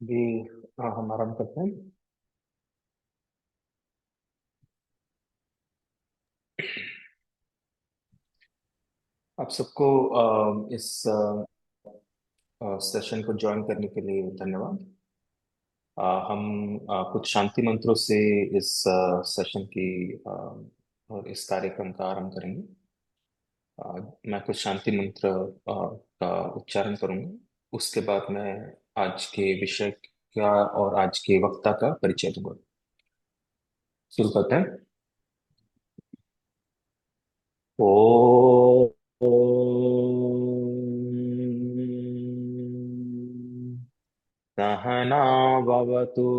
भी हम आरम्भ करते हैं। आप सबको इस सेशन को ज्वाइन करने के लिए धन्यवाद। हम कुछ शांति मंत्रों से इस सेशन की और इस कार्यक्रम का आरंभ करेंगे। मैं कुछ शांति मंत्र का उच्चारण करूंगा। उसके बाद मैं आज के विषय का और आज के वक्ता का परिचय दूंगा। शुरू करते हैं। ओ सहनाववतु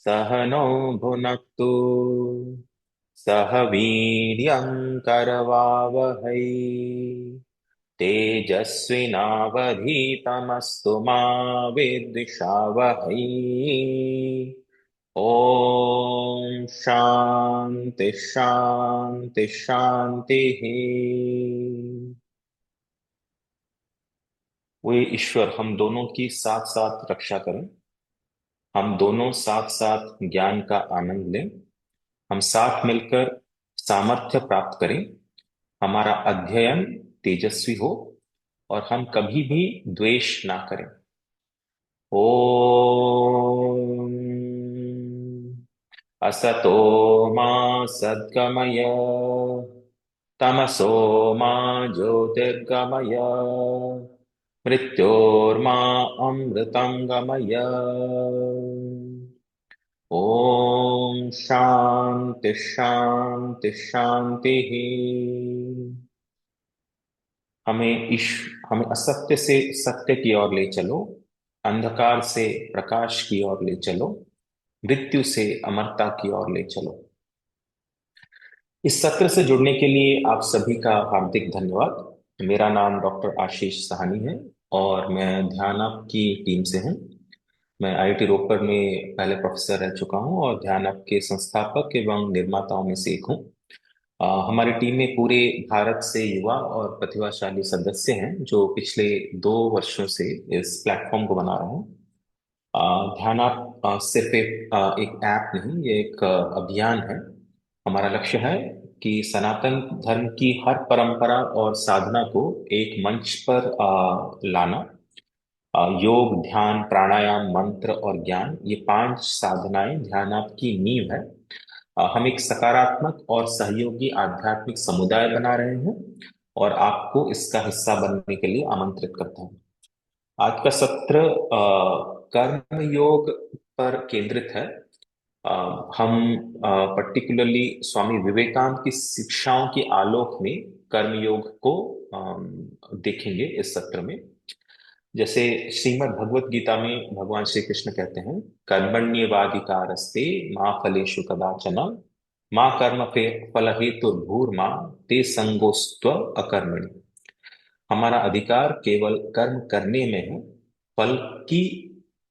सहनौ भुनक्तु सह वीर्यं करवावहै तेजस्विनावधीतमस्तु मा विद्विषावहै। ओम शांति शांति शांति। वे ईश्वर हम दोनों की साथ साथ रक्षा करें। हम दोनों साथ साथ ज्ञान का आनंद लें। हम साथ मिलकर सामर्थ्य प्राप्त करें। हमारा अध्ययन तेजस्वी हो और हम कभी भी द्वेष ना करें। ओम असतो मा सद्गमय तमसो मा ज्योतिर्गमय मृत्योर्मा अमृतं गमय। ओम शांति शांति शांति। हमें असत्य से सत्य की ओर ले चलो। अंधकार से प्रकाश की ओर ले चलो। मृत्यु से अमरता की ओर ले चलो। इस सत्र से जुड़ने के लिए आप सभी का हार्दिक धन्यवाद। मेरा नाम डॉक्टर आशीष साहनी है और मैं ध्यान अप की टीम से हूँ। मैं आईआईटी रोपड़ में पहले प्रोफेसर रह चुका हूँ और ध्यान अप के संस्थापक एवं निर्माताओं में से एक हूँ। हमारी टीम में पूरे भारत से युवा और प्रतिभाशाली सदस्य हैं जो पिछले 2 वर्षों से इस प्लेटफॉर्म को बना रहे हैं। ध्यान आप सिर्फ एक ऐप नहीं, ये एक अभियान है। हमारा लक्ष्य है कि सनातन धर्म की हर परंपरा और साधना को एक मंच पर लाना। योग, ध्यान, प्राणायाम, मंत्र और ज्ञान, ये 5 साधनाएं ध्यान आपकी नींव है। हम एक सकारात्मक और सहयोगी आध्यात्मिक समुदाय बना रहे हैं और आपको इसका हिस्सा बनने के लिए आमंत्रित करते हैं। आज का सत्र कर्म योग पर केंद्रित है। अ, हम पर्टिकुलरली स्वामी विवेकानंद की शिक्षाओं के आलोक में कर्म योग को देखेंगे इस सत्र में। जैसे श्रीमद् भगवत गीता में भगवान श्री कृष्ण कहते हैं, कर्मण्येवाधिकारस्ते मा फलेषु कदाचन मा कर्म फल हेतुर्भूर्मा ते संगोस्त्व अकर्मणि। हमारा अधिकार केवल कर्म करने में है। फल की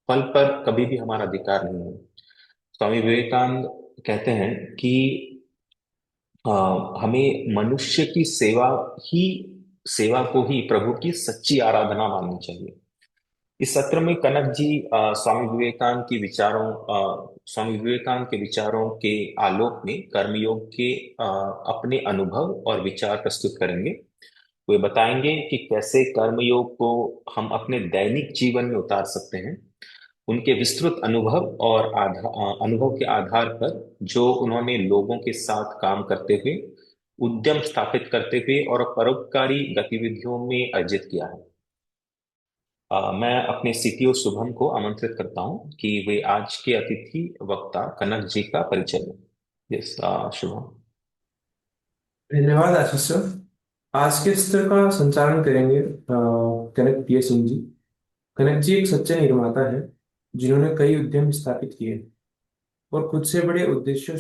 फल पर कभी भी हमारा अधिकार नहीं है। स्वामी विवेकानंद कहते हैं कि अ, हमें मनुष्य की ही सेवा को ही प्रभु की सच्ची आराधना माननी चाहिए। इस सत्र में कनक जी स्वामी विवेकानंद के विचारों के आलोक में कर्मयोग के अपने अनुभव और विचार प्रस्तुत करेंगे। वे बताएंगे कि कैसे कर्मयोग को हम अपने दैनिक जीवन में उतार सकते हैं। उनके विस्तृत अनुभव के आधार पर जो उन्होंने लोगों के साथ काम करते हुए, उद्यम स्थापित करते हुए और परोपकारी गतिविधियों में अर्जित किया है। मैं अपने सीटीओ शुभम को आमंत्रित करता हूं कि वे आज के अतिथि वक्ता कनक जी का परिचय दें। यस, शुभम। धन्यवाद आशीष सर। आज के सत्र का संचालन करेंगे कनक पी सिंह जी। कनक जी एक सच्चे निर्माता है जिन्होंने कई उद्यम स्थापित किए और खुद से बड़े उद्देश्यों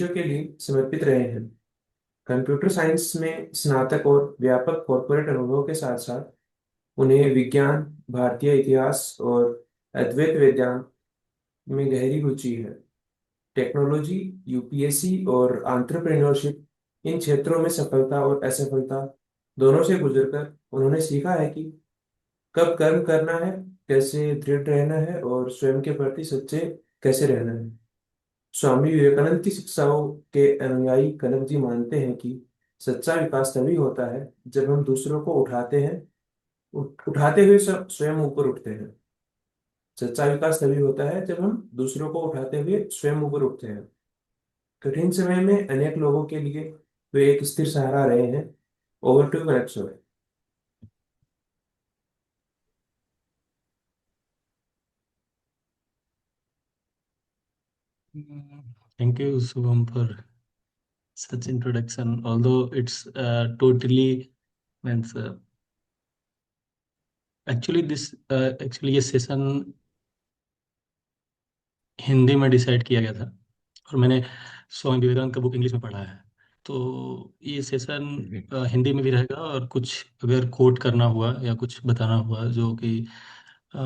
के लिए समर्पित रहे हैं। कंप्यूटर साइंस में स्नातक और व्यापक कॉर्पोरेट अनुभव के साथ साथ उन्हें विज्ञान, भारतीय इतिहास और अद्वैत वेदांत में गहरी रुचि है। टेक्नोलॉजी, यूपीएससी और एंटरप्रेन्योरशिप, इन क्षेत्रों में सफलता और असफलता दोनों से गुजरकर उन्होंने सीखा है कि कब कर्म करना है कैसे दृढ़ रहना है और स्वयं के प्रति सच्चे कैसे रहना है। स्वामी विवेकानंद की शिक्षाओं के अनुयायी कनक जी मानते हैं कि सच्चा विकास तभी होता है जब हम दूसरों को उठाते हैं, उठाते हुए स्वयं ऊपर उठते हैं। सच्चा विकास तभी होता है जब हम दूसरों को उठाते हुए स्वयं ऊपर उठते हैं। कठिन समय में अनेक लोगों के लिए वे एक स्थिर सहारा रहे हैं। Over to connection. Thank you, Subham, for such introduction. Although it's totally means actually ये सेशन हिंदी में डिसाइड किया गया था और मैंने स्वामी विवेकानंद का बुक इंग्लिश में पढ़ा है। तो ये सेशन हिंदी में भी रहेगा और कुछ अगर कोट करना हुआ या कुछ बताना हुआ जो कि अ,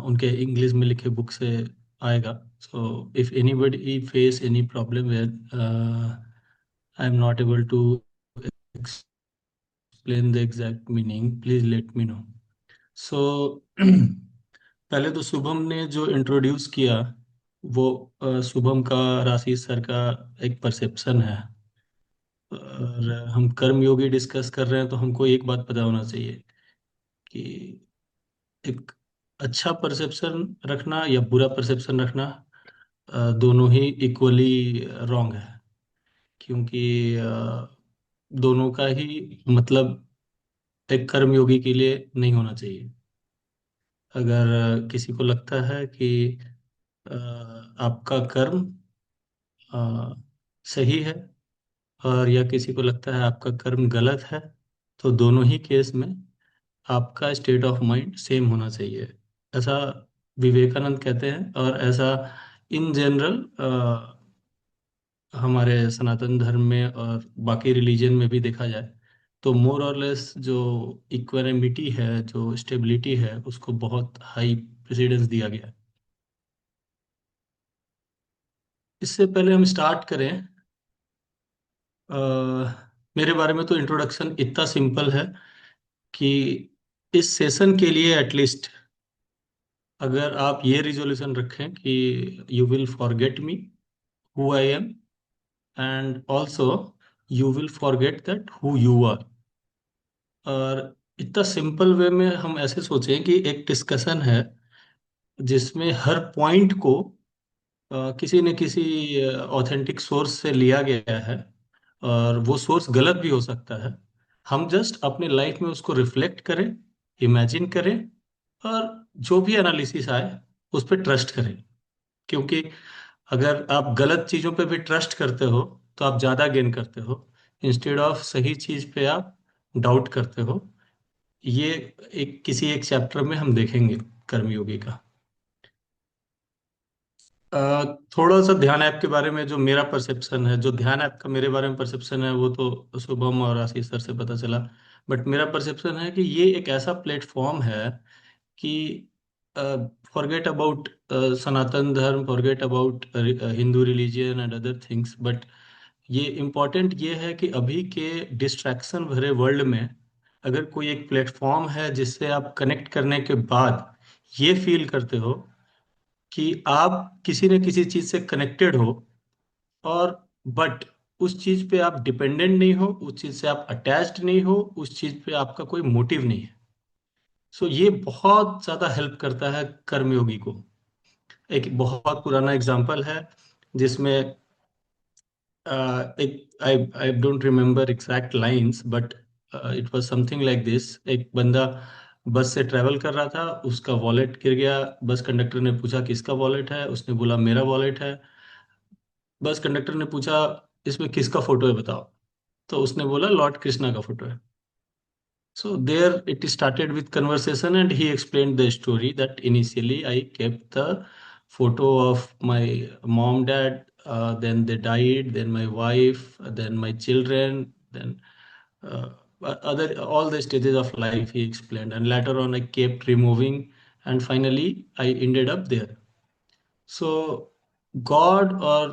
उनके इंग्लिश में लिखे बुक से आएगा। So if anybody face any problem where I am not able to explain the exact meaning, please let me know. So पहले तो शुभम ने जो इंट्रोड्यूस किया वो शुभम का राशि सर का एक परसेप्शन है। और हम कर्म योगी डिस्कस कर रहे हैं तो हमको एक बात पता होना चाहिए कि एक अच्छा परसेप्शन रखना या बुरा परसेप्शन रखना दोनों ही इक्वली रॉन्ग है। क्योंकि दोनों का ही मतलब एक कर्मयोगी के लिए नहीं होना चाहिए। अगर किसी को लगता है कि आपका कर्म अ, सही है और या किसी को लगता है आपका कर्म गलत है, तो दोनों ही केस में आपका स्टेट ऑफ माइंड सेम होना चाहिए, ऐसा विवेकानंद कहते हैं। और ऐसा इन जनरल हमारे सनातन धर्म में और बाकी रिलीजन में भी देखा जाए तो मोर और लेस जो इक्वानिमिटी है, जो स्टेबिलिटी है, उसको बहुत हाई प्रेसिडेंस दिया गया है। इससे पहले हम स्टार्ट करें, अ, मेरे बारे में तो इंट्रोडक्शन इतना सिंपल है कि इस सेशन के लिए एटलीस्ट अगर आप ये रिजोल्यूशन रखें कि you will forget me who I am and also you will forget that who you are. और इतना सिंपल वे में हम ऐसे सोचें कि एक डिस्कशन है जिसमें हर पॉइंट को किसी न किसी ऑथेंटिक सोर्स से लिया गया है और वो सोर्स गलत भी हो सकता है। हम जस्ट अपने लाइफ में उसको रिफ्लेक्ट करें, इमेजिन करें और जो भी एनालिसिस आए उस पर ट्रस्ट करें। क्योंकि अगर आप गलत चीज़ों पे भी ट्रस्ट करते हो तो आप ज़्यादा गेन करते हो, इंस्टेड ऑफ सही चीज़ पे आप डाउट करते हो। ये एक किसी एक चैप्टर में हम देखेंगे कर्मयोगी का। थोड़ा सा ध्यान ऐप के बारे में जो मेरा परसेप्शन है, जो ध्यान ऐप का मेरे बारे में परसेप्शन है, वो तो शुभम और आशीष सर से पता चला। बट मेरा परसेप्शन है कि ये एक ऐसा प्लेटफॉर्म है कि फॉरगेट अबाउट सनातन धर्म, forget about Hindu religion and other things. But ये इम्पोर्टेंट ये है कि अभी के डिस्ट्रैक्शन भरे वर्ल्ड में अगर कोई एक प्लेटफॉर्म है जिससे आप कनेक्ट करने के बाद ये फील करते हो कि आप किसी न किसी चीज से कनेक्टेड हो, और बट उस चीज पे आप डिपेंडेंट नहीं हो, उस चीज से आप अटैच्ड नहीं हो, उस चीज पे आपका कोई मोटिव नहीं है। सो ये बहुत ज्यादा हेल्प करता है कर्मयोगी को। एक बहुत पुराना एग्जांपल है जिसमें एक I I don't remember exact lines, but it was something like this. एक बंदा बस से ट्रेवल कर रहा था, उसका वॉलेट गिर गया। बस कंडक्टर ने पूछा किसका वॉलेट है, उसने बोला मेरा वॉलेट है। बस कंडक्टर ने पूछा इसमें किसका फोटो है बताओ, तो उसने बोला लॉर्ड कृष्णा का फोटो है। So there it started with conversation and he explained the story that initially I kept the photo of my mom, dad, then they died, then my wife, then my children, then uh, other all the stages of life he explained, and later on I kept removing and finally I ended up there. So, God or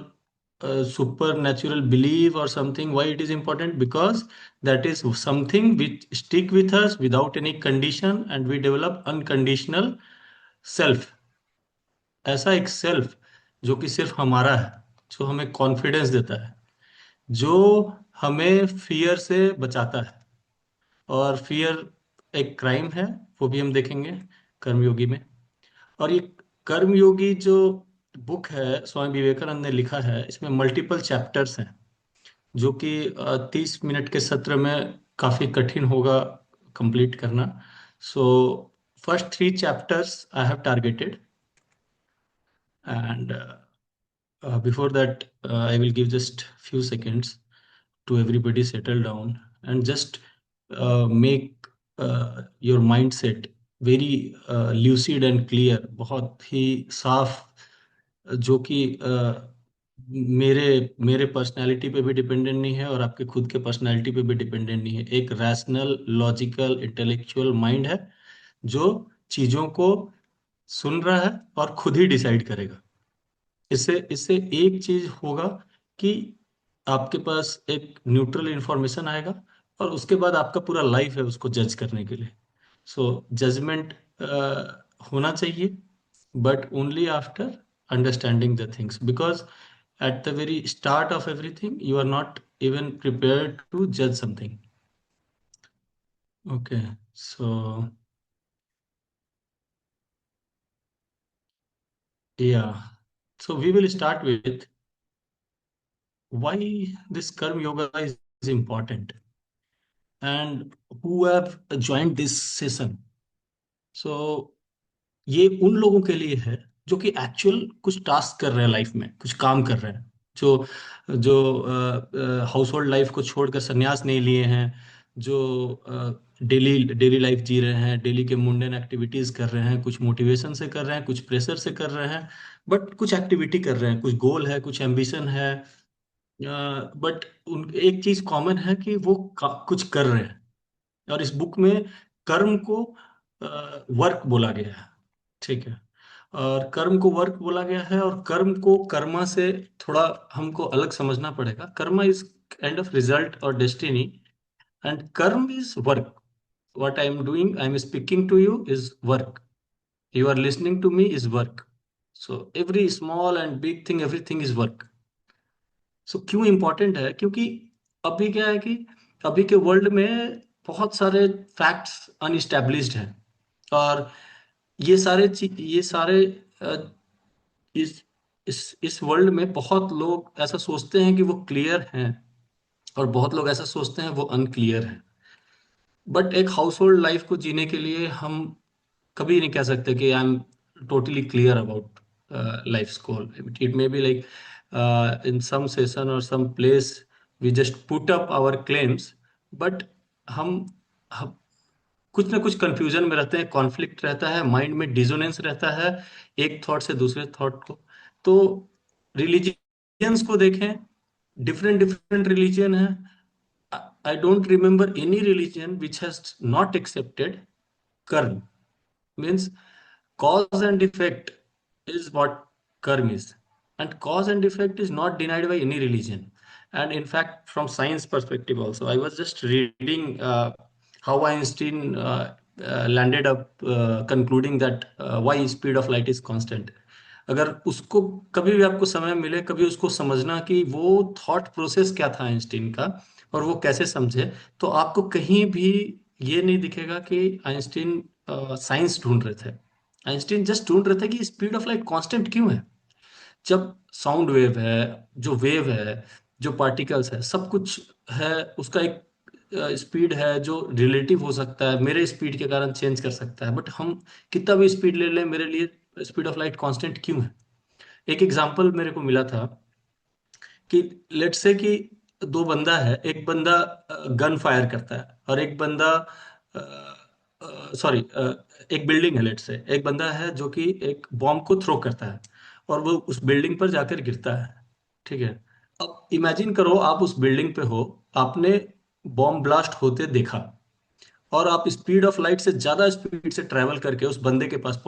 supernatural belief or something, why it is important? Because that is something which stick with us without any condition, and we develop unconditional self, ऐसा एक self जो कि सिर्फ हमारा है, जो हमें confidence देता है, जो हमें फियर से बचाता है। और फियर एक क्राइम है, वो भी हम देखेंगे कर्मयोगी में। और ये कर्मयोगी जो बुक है स्वामी विवेकानंद ने लिखा है, इसमें मल्टीपल चैप्टर्स हैं, जो कि 30 मिनट के सत्र में काफी कठिन होगा कंप्लीट करना। So first 3 chapters I have targeted, and before that, I will give just few seconds to everybody settle down and just make your mindset very lucid and clear, बहुत ही साफ, जो कि मेरे मेरे पर्सनालिटी पे भी डिपेंडेंट नहीं है और आपके खुद के पर्सनालिटी पे भी डिपेंडेंट नहीं है। एक रैशनल, लॉजिकल, इंटेलेक्चुअल माइंड है जो चीजों को सुन रहा है और खुद ही डिसाइड करेगा। इससे इससे एक चीज होगा कि आपके पास एक न्यूट्रल इंफॉर्मेशन आएगा, और उसके बाद आपका पूरा लाइफ है उसको जज करने के लिए। सो जजमेंट होना चाहिए, but only after understanding the things, because at the very start of everything you are not even prepared to judge something. Okay, so yeah, so we will start with why this karma yoga is important and who have joined this session. So ये उन लोगों के लिए है जो कि actual कुछ task कर रहे हैं लाइफ में, कुछ काम कर रहे हैं, जो जो हाउस होल्ड लाइफ को छोड़कर संन्यास नहीं लिए हैं, जो डेली डेली लाइफ जी रहे हैं, डेली के मुंडेन एक्टिविटीज कर रहे हैं, कुछ मोटिवेशन से कर रहे हैं, कुछ प्रेशर से कर रहे हैं, बट कुछ एक्टिविटी कर रहे हैं, कुछ गोल है, कुछ एम्बिशन है। बट उन एक चीज कॉमन है कि वो कुछ कर रहे हैं। और इस बुक में कर्म को वर्क बोला गया है, ठीक है। और कर्म को वर्क बोला गया है, और कर्म को कर्मा से थोड़ा हमको अलग समझना पड़ेगा। Karma is kind of result और destiny, and karma is work. What I am doing, I am speaking to you is work, you are listening to me is work. So every small and big thing, everything is work. So क्यों important है? क्योंकि अभी क्या है कि अभी के world में बहुत सारे फैक्ट्स अनइस्टेब्लिश्ड हैं, और ये सारे अ, इस इस वर्ल्ड में बहुत लोग ऐसा सोचते हैं कि वो क्लियर हैं, और बहुत लोग ऐसा सोचते हैं वो अनक्लियर हैं। बट एक हाउस होल्ड लाइफ को जीने के लिए हम कभी नहीं कह सकते कि I am totally clear about life goal. It may be like in some session और some place we just put up our claims, but हम, हम कुछ ना कुछ कंफ्यूजन में रहते हैं, कॉन्फ्लिक्ट रहता है, माइंड में डिसोनेंस रहता है एक थॉट से दूसरे थॉट को। तो रिलीजियंस को देखें, डिफरेंट डिफरेंट रिलीजन है। आई don't remember any religion which has not accepted कर्म, means cause and effect is what karma is, and cause and effect is not denied by any religion. And in fact, from science perspective also, I was just reading how Einstein landed up concluding that why speed of light is constant. अगर उसको कभी भी आपको समय मिले, कभी उसको समझना कि वो थॉट प्रोसेस क्या था आइंस्टीन का और वो कैसे समझे, तो आपको कहीं भी ये नहीं दिखेगा कि आइंस्टीन साइंस ढूंढ रहे थे। आइंस्टीन जस्ट ढूंढ रहे थे कि स्पीड ऑफ लाइट कांस्टेंट क्यों है। जब साउंड वेव है, जो वेव है, जो पार्टिकल्स है, सब कुछ है, उसका एक स्पीड है जो रिलेटिव हो सकता है, मेरे स्पीड के कारण चेंज कर सकता है, बट हम कितना भी स्पीड ले लें, मेरे लिए स्पीड ऑफ लाइट कांस्टेंट क्यों है। एक एग्जांपल मेरे को मिला था कि लेट्स से कि दो बंदा है, एक बंदा गन फायर करता है और एक बंदा, सॉरी, एक बिल्डिंग है, लेट्स से एक बंदा है जो कि एक बॉम्ब को थ्रो करता है और वो उस बिल्डिंग पर जाकर गिरता है, ठीक है। अब इमेजिन करो, आप उस बिल्डिंग पे हो, आपने बॉम्ब ब्लास्ट होते देखा, और आप स्पीड ऑफ लाइट से ज्यादा स्पीड से ट्रेवल करके उस बंदे के पास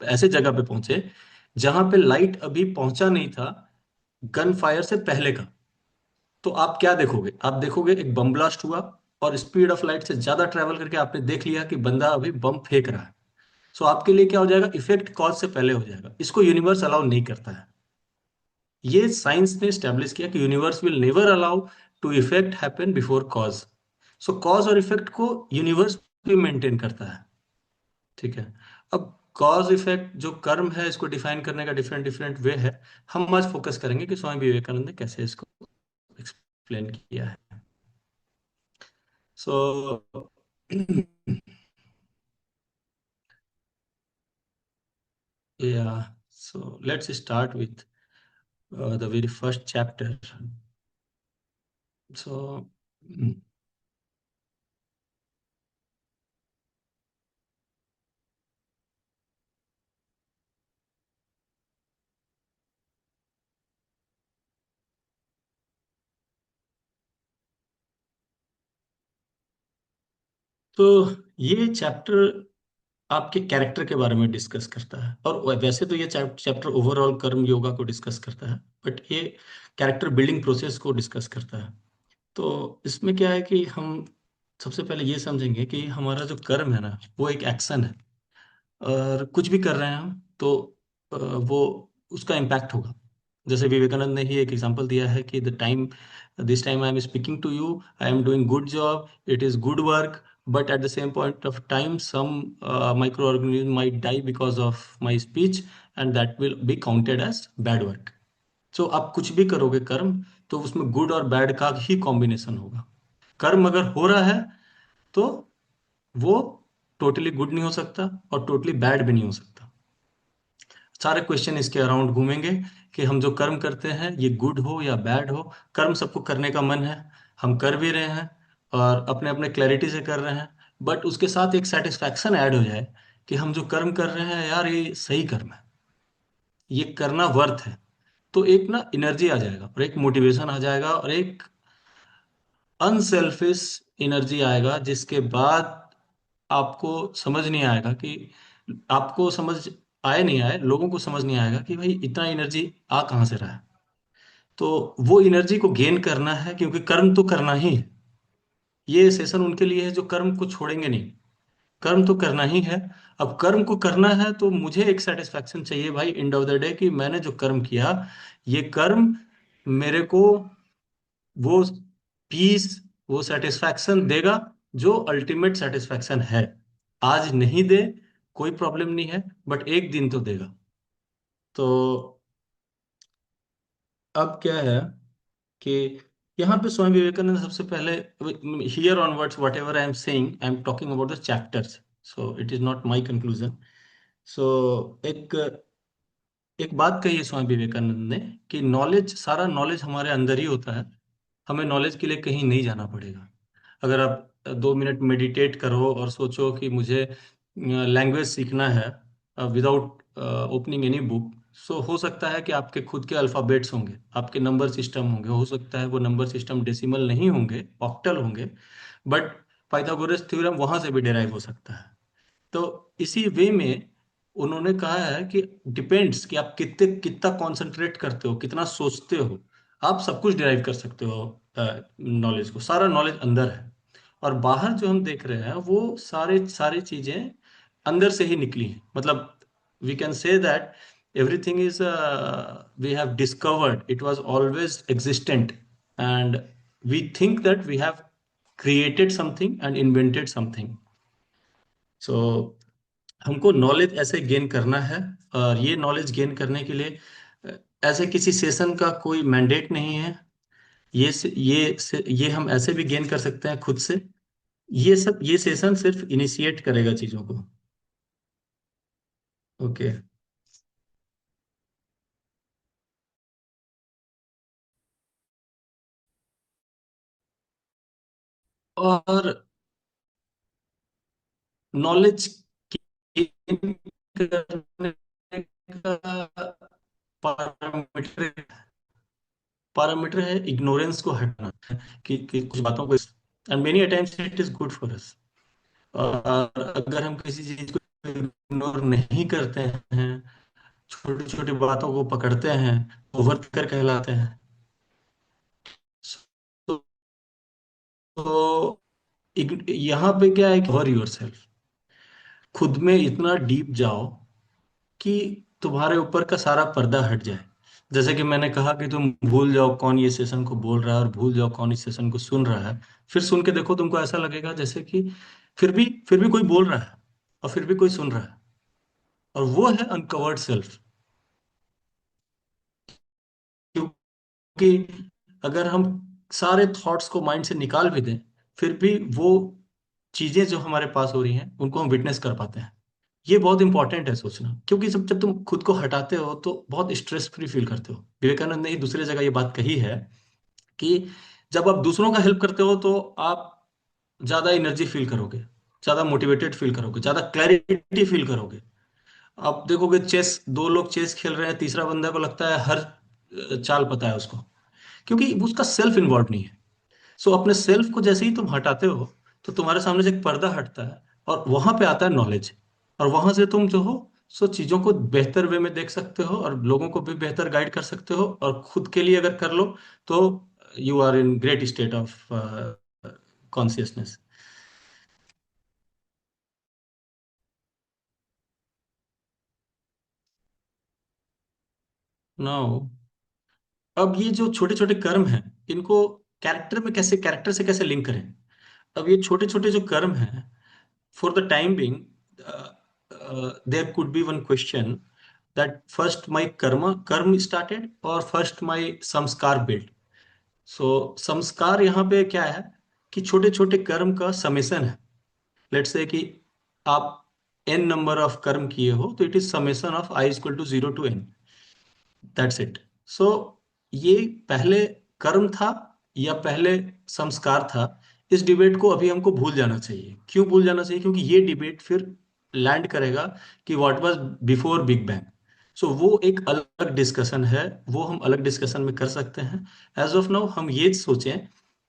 ऐसे जगह पे पहुंचे जहां पे लाइट अभी पहुंचा नहीं था गन फायर से पहले का। तो आप क्या देखोगे? आप देखोगे एक बम ब्लास्ट हुआ और स्पीड ऑफ लाइट से ज्यादा ट्रेवल करके आपने देख लिया कि बंदा अभी बम फेंक रहा है। सो आपके लिए क्या हो जाएगा, इफेक्ट कॉज से पहले हो जाएगा। इसको यूनिवर्स अलाउ नहीं करता है। ये साइंस ने स्टैब्लिश किया कि universe will never allow to effect happen before cause. So cause और इफेक्ट को यूनिवर्स भी मेंटेन करता है। ठीक है। अब कॉज इफेक्ट जो कर्म है, इसको डिफाइन करने का डिफरेंट डिफरेंट वे है। हम आज फोकस करेंगे कि स्वामी विवेकानंद ने कैसे इसको एक्सप्लेन किया है। सो yeah, so let's start with the very first chapter. So तो ये चैप्टर आपके कैरेक्टर के बारे में डिस्कस करता है, और वैसे तो ये चैप्टर ओवरऑल कर्म योगा को डिस्कस करता है, बट ये कैरेक्टर बिल्डिंग प्रोसेस को डिस्कस करता है। तो इसमें क्या है कि हम सबसे पहले ये समझेंगे कि हमारा जो कर्म है ना, वो एक एक्शन है, और कुछ भी कर रहे हैं हम तो वो उसका इम्पैक्ट होगा। जैसे विवेकानंद ने ही एक एग्जांपल दिया है कि the time this time I am speaking to you, I am doing good job, it is good work, but at the same point of time some micro organism might die because of my speech, and that will be counted as bad work. So आप कुछ भी करोगे कर्म, तो उसमें good और bad का ही combination होगा। कर्म अगर हो रहा है तो वो टोटली गुड नहीं हो सकता और टोटली बैड भी नहीं हो सकता। सारे क्वेश्चन इसके अराउंड घूमेंगे कि हम जो कर्म करते हैं ये गुड हो या बैड हो। कर्म सबको करने का मन है, हम कर भी रहे हैं और अपने अपने क्लैरिटी से कर रहे हैं, बट उसके साथ एक सेटिस्फैक्शन ऐड हो जाए कि हम जो कर्म कर रहे हैं यार ये सही कर्म है, ये करना वर्थ है। तो एक ना एनर्जी आ जाएगा और एक मोटिवेशन आ जाएगा और एक अनसेल्फिश एनर्जी आएगा, जिसके बाद आपको समझ नहीं आएगा कि आपको समझ आए नहीं आए, लोगों को समझ नहीं आएगा कि भाई इतना एनर्जी आ कहाँ से रहा है। तो वो एनर्जी को गेन करना है, क्योंकि कर्म तो करना ही है। ये सेशन उनके लिए है जो कर्म को छोड़ेंगे नहीं, कर्म तो करना ही है। अब कर्म को करना है तो मुझे एक सेटिस्फैक्शन चाहिए भाई एंड ऑफ द डे, कि मैंने जो कर्म किया ये कर्म मेरे को वो पीस, वो सेटिस्फैक्शन देगा जो अल्टीमेट सेटिस्फैक्शन है। आज नहीं दे कोई प्रॉब्लम नहीं है, बट एक दिन तो देगा। तो अब क्या है कि यहाँ पे स्वामी विवेकानंद सबसे पहले, here onwards whatever I am saying I am talking about the chapters, so it is not my conclusion. So एक एक बात कही है स्वामी विवेकानंद ने कि नॉलेज, सारा नॉलेज हमारे अंदर ही होता है, हमें नॉलेज के लिए कहीं नहीं जाना पड़ेगा। अगर आप 2 मिनट मेडिटेट करो और सोचो कि मुझे लैंग्वेज सीखना है विदाउट ओपनिंग एनी बुक, सो हो सकता है कि आपके खुद के अल्फ़ाबेट्स होंगे, आपके नंबर सिस्टम होंगे, हो सकता है वो नंबर सिस्टम डेसिमल नहीं होंगे, ऑक्टल होंगे, बट पाइथागोरस थ्योरम वहां से भी डिराइव हो सकता है। तो इसी वे में उन्होंने कहा है कि डिपेंड्स कि आप कितने कितना कंसंट्रेट करते हो, कितना सोचते हो, आप सब कुछ डिराइव कर सकते हो। नॉलेज को, सारा नॉलेज अंदर है, और बाहर जो हम देख रहे हैं वो सारे सारी चीजें अंदर से ही निकली हैं। मतलब we can say that everything is, we have discovered it was always existent, and we think that we have created something and invented something. So हमको नॉलेज ऐसे गेन करना है, और ये नॉलेज गेन करने के लिए ऐसे किसी सेशन का कोई मैंडेट नहीं है। ये हम ऐसे भी गेन कर सकते हैं खुद से। ये सेशन सिर्फ इनिशिएट करेगा चीजों को। ओके। और नॉलेज गेन करने का पैरामीटर पैरामीटर है इग्नोरेंस को हटाना, कि कुछ बातों को, and many times it is good for us. और अगर हम किसी चीज को इग्नोर नहीं करते हैं, छोटी छोटी बातों को पकड़ते हैं, ओवर थिंकर कहलाते हैं। तो यहाँ पे क्या है, कवर योर सेल्फ। खुद में इतना डीप जाओ कि तुम्हारे ऊपर का सारा पर्दा हट जाए। जैसे कि मैंने कहा कि तुम भूल जाओ कौन ये सेशन को बोल रहा है और भूल जाओ कौन इस सेशन को सुन रहा है। फिर सुन के देखो, तुमको ऐसा लगेगा जैसे कि फिर भी कोई बोल रहा है और फिर भी कोई सुन रहा है। और वो है अनकवर्ड सेल्फ। क्योंकि अगर हम सारे थॉट्स को माइंड से निकाल भी दें, फिर भी वो चीजें जो हमारे पास हो रही हैं उनको हम विटनेस कर पाते हैं। ये बहुत इंपॉर्टेंट है सोचना, क्योंकि जब जब तुम खुद को हटाते हो तो बहुत स्ट्रेस फ्री फील करते हो। विवेकानंद ने ही दूसरी जगह ये बात कही है कि जब आप दूसरों का हेल्प करते हो तो आप ज्यादा एनर्जी फील करोगे, ज्यादा मोटिवेटेड फील करोगे, ज्यादा क्लैरिटी फील करोगे। आप देखोगे चेस, दो लोग चेस खेल रहे हैं, तीसरा बंदा को लगता है हर चाल पता है उसको, क्योंकि उसका सेल्फ इन्वॉल्व नहीं है। सो अपने सेल्फ को जैसे ही तुम हटाते हो तो तुम्हारे सामने से एक पर्दा हटता है और वहां पे आता है नॉलेज। और वहां से तुम जो हो सो चीजों को बेहतर वे में देख सकते हो और लोगों को भी बेहतर गाइड कर सकते हो, और खुद के लिए अगर कर लो तो you are in great state of consciousness. Now, अब ये जो छोटे छोटे कर्म हैं, इनको कैरेक्टर से कैसे लिंक करें। अब ये छोटे छोटे जो कर्म हैं, for the time being, there could be one question that first my कर्म started or first my संस्कार built. So संस्कार यहाँ पे क्या है कि छोटे छोटे कर्म का समेशन है। लेट्स से कि आप n नंबर ऑफ कर्म किए हो तो it is summation of i equal to 0 to n। That's it. So ये पहले कर्म था या पहले संस्कार था, इस डिबेट को अभी हमको भूल जाना चाहिए। क्यों भूल जाना चाहिए? क्योंकि ये डिबेट फिर लैंड करेगा कि what was before big bang. So वो एक अलग डिस्कशन है, वो हम अलग डिस्कशन में कर सकते हैं। एज ऑफ नाउ हम ये सोचें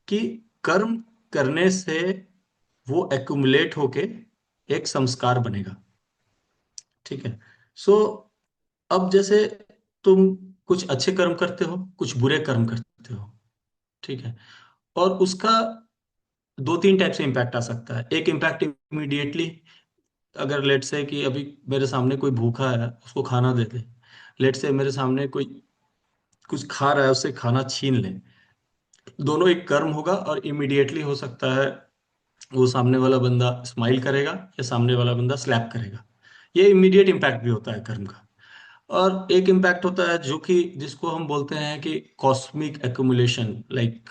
कि कर्म करने से वो एक्युमुलेट होके एक संस्कार बनेगा। ठीक है। सो अब जैसे तुम कुछ अच्छे कर्म करते हो, कुछ बुरे कर्म करते हो, ठीक है, और उसका दो तीन टाइप से इम्पैक्ट आ सकता है। एक इम्पैक्ट इमीडिएटली, अगर लेट से कि अभी मेरे सामने कोई भूखा है उसको खाना दे दे, लेट से मेरे सामने कोई कुछ खा रहा है उससे खाना छीन ले, दोनों एक कर्म होगा और इमीडिएटली हो सकता है वो सामने वाला बंदा स्माइल करेगा या सामने वाला बंदा स्लैप करेगा। ये इमीडिएट इम्पैक्ट भी होता है कर्म का। और एक इम्पैक्ट होता है जो कि जिसको हम बोलते हैं कि कॉस्मिक एक्युमुलेशन, लाइक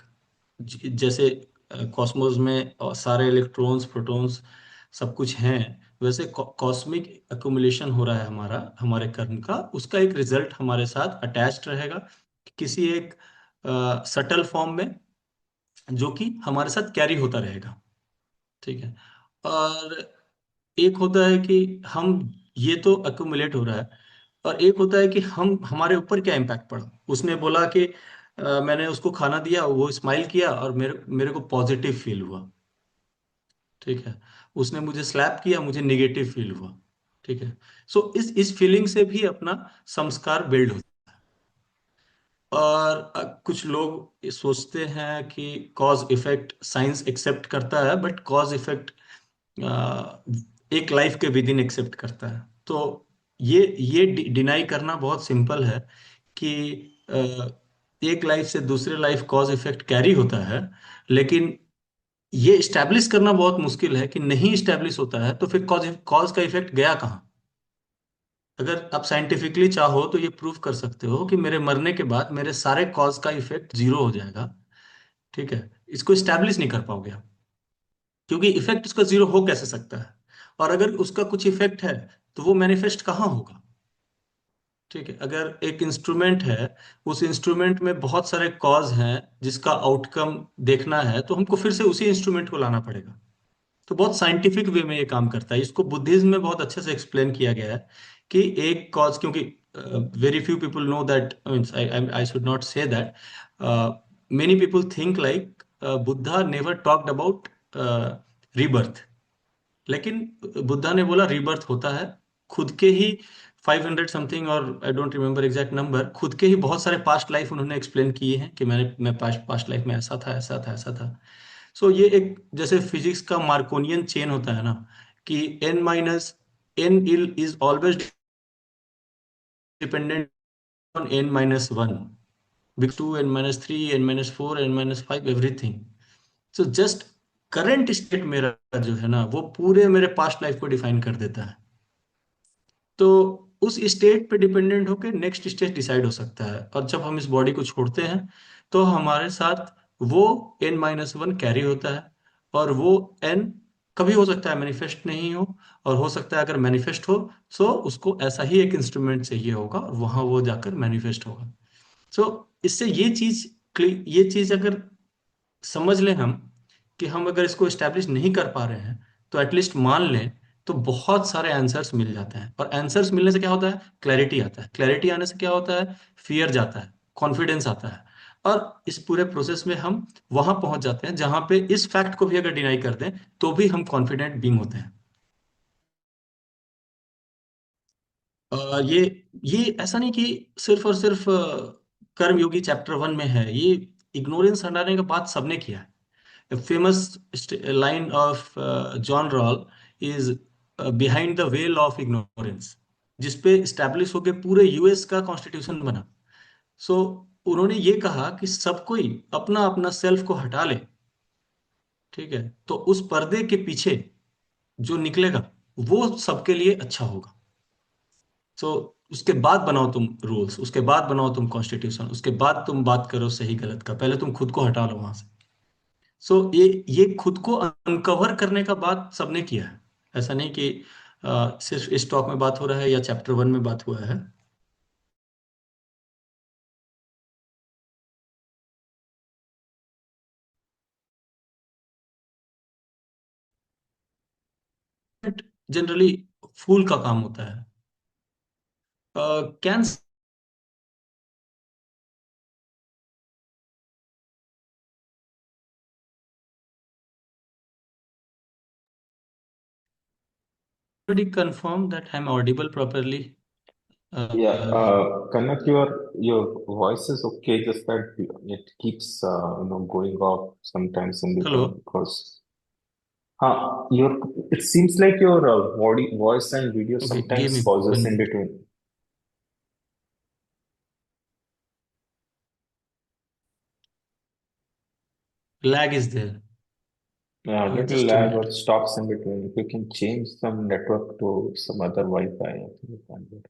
जैसे कॉस्मोस में सारे इलेक्ट्रॉन्स प्रोटॉन्स सब कुछ हैं, वैसे कॉस्मिक एक्युमुलेशन हो रहा है हमारा, हमारे कर्म का, उसका एक रिजल्ट हमारे साथ अटैच्ड रहेगा किसी एक सटल फॉर्म में, जो कि हमारे साथ कैरी होता रहेगा। ठीक है। और एक होता है कि हम, ये तो अक्यूमुलेट हो रहा है, और एक होता है कि हम, हमारे ऊपर क्या इम्पैक्ट पड़ा। उसने बोला कि मैंने उसको खाना दिया, वो स्माइल किया और मेरे मेरे को पॉजिटिव फील हुआ। ठीक है। उसने मुझे स्लैप किया, मुझे निगेटिव फील हुआ। ठीक है। सो इस फीलिंग से भी अपना संस्कार बिल्ड होता है। और कुछ लोग ये सोचते हैं कि कॉज इफेक्ट साइंस एक्सेप्ट करता है, बट कॉज इफेक्ट एक लाइफ के विद इन एक्सेप्ट करता है। तो ये डिनाई करना बहुत सिंपल है कि एक लाइफ से दूसरे लाइफ कॉज इफेक्ट कैरी होता है, लेकिन ये इस्टेब्लिश करना बहुत मुश्किल है कि नहीं इस्टेब्लिश होता है तो फिर कॉज कॉज का इफेक्ट गया कहाँ। अगर आप साइंटिफिकली चाहो तो ये प्रूव कर सकते हो कि मेरे मरने के बाद मेरे सारे कॉज का इफेक्ट जीरो हो जाएगा। ठीक है। इसको इस्टेब्लिश नहीं कर पाओगे आप, क्योंकि इफेक्ट उसका जीरो हो कैसे सकता है। और अगर उसका कुछ इफेक्ट है तो वो मैनिफेस्ट कहाँ होगा। ठीक है। अगर एक इंस्ट्रूमेंट है, उस इंस्ट्रूमेंट में बहुत सारे कॉज हैं जिसका आउटकम देखना है, तो हमको फिर से उसी इंस्ट्रूमेंट को लाना पड़ेगा। तो बहुत साइंटिफिक वे में ये काम करता है। इसको बुद्धिज्म में बहुत अच्छे से एक्सप्लेन किया गया है कि एक कॉज, क्योंकि very few people know that, means I should not say that, many people think like Buddha never talked about rebirth. लेकिन बुद्धा ने बोला रीबर्थ होता है। खुद के ही 500 समथिंग, और आई डोंट रिमेम्बर एग्जैक्ट नंबर, खुद के ही बहुत सारे पास्ट लाइफ उन्होंने एक्सप्लेन किए हैं कि मैं पास्ट पास्ट लाइफ में ऐसा था, ऐसा था, ऐसा था। सो ये एक जैसे फिजिक्स का मार्कोनियन चेन होता है ना, कि n n is always dependent on n minus 1, because 2, n minus 3, n minus 4, n minus 5, everything. So just current state मेरा जो है ना, वो पूरे मेरे पास्ट लाइफ को डिफाइन कर देता है। तो उस स्टेट पे डिपेंडेंट होकर नेक्स्ट स्टेट डिसाइड हो सकता है, और जब हम इस बॉडी को छोड़ते हैं तो हमारे साथ वो n-1 कैरी होता है, और वो n कभी हो सकता है मैनिफेस्ट नहीं हो, और हो सकता है अगर मैनिफेस्ट हो तो उसको ऐसा ही एक इंस्ट्रूमेंट चाहिए होगा और वहां वो जाकर मैनिफेस्ट होगा। सो इससे ये चीज अगर समझ लें हम, कि हम अगर इसको एस्टेब्लिश नहीं कर पा रहे हैं तो एटलीस्ट मान लें, तो बहुत सारे आंसर्स मिल जाते हैं। और आंसर्स मिलने से क्या होता है? क्लैरिटी आता है। क्लैरिटी आने से क्या होता है? फियर जाता है, कॉन्फिडेंस आता है। और इस पूरे प्रोसेस में हम वहां पहुंच जाते हैं जहां पे इस फैक्ट को भी अगर डिनाई कर दें तो भी हम कॉन्फिडेंट बीइंग होते हैं। ये ऐसा नहीं कि सिर्फ और सिर्फ कर्मयोगी चैप्टर 1 में है। ये इग्नोरेंस हटाने का बात सबने किया है। A famous line of John Rawls is behind the veil of ignorance, जिसपे स्टैब्लिश होके पूरे यूएस का कॉन्स्टिट्यूशन बना। सो उन्होंने ये कहा कि सब कोई अपना अपना सेल्फ को हटा ले, ठीक है, तो उस पर्दे के पीछे जो निकलेगा वो सबके लिए अच्छा होगा। सो उसके बाद बनाओ तुम रूल्स, उसके बाद बनाओ तुम कॉन्स्टिट्यूशन, उसके बाद तुम बात करो सही गलत का, पहले तुम खुद को हटा लो वहां से। सो ये खुद को अनकवर करने का बात सबने किया है। ऐसा नहीं कि सिर्फ इस टॉक में बात हो रहा है या चैप्टर 1 में बात हुआ है। जनरली फूल का काम होता है। Can somebody confirm that I'm audible properly? Yeah, Kanak, your voice is okay, just that it keeps going off sometimes in between Hello. because your it seems like your body voice and video Okay, give sometimes me pauses one in minute. between. Lag is there. Little Just a lag minute. or stops in between. If you can change some network to some other Wi-Fi, I think you can do it.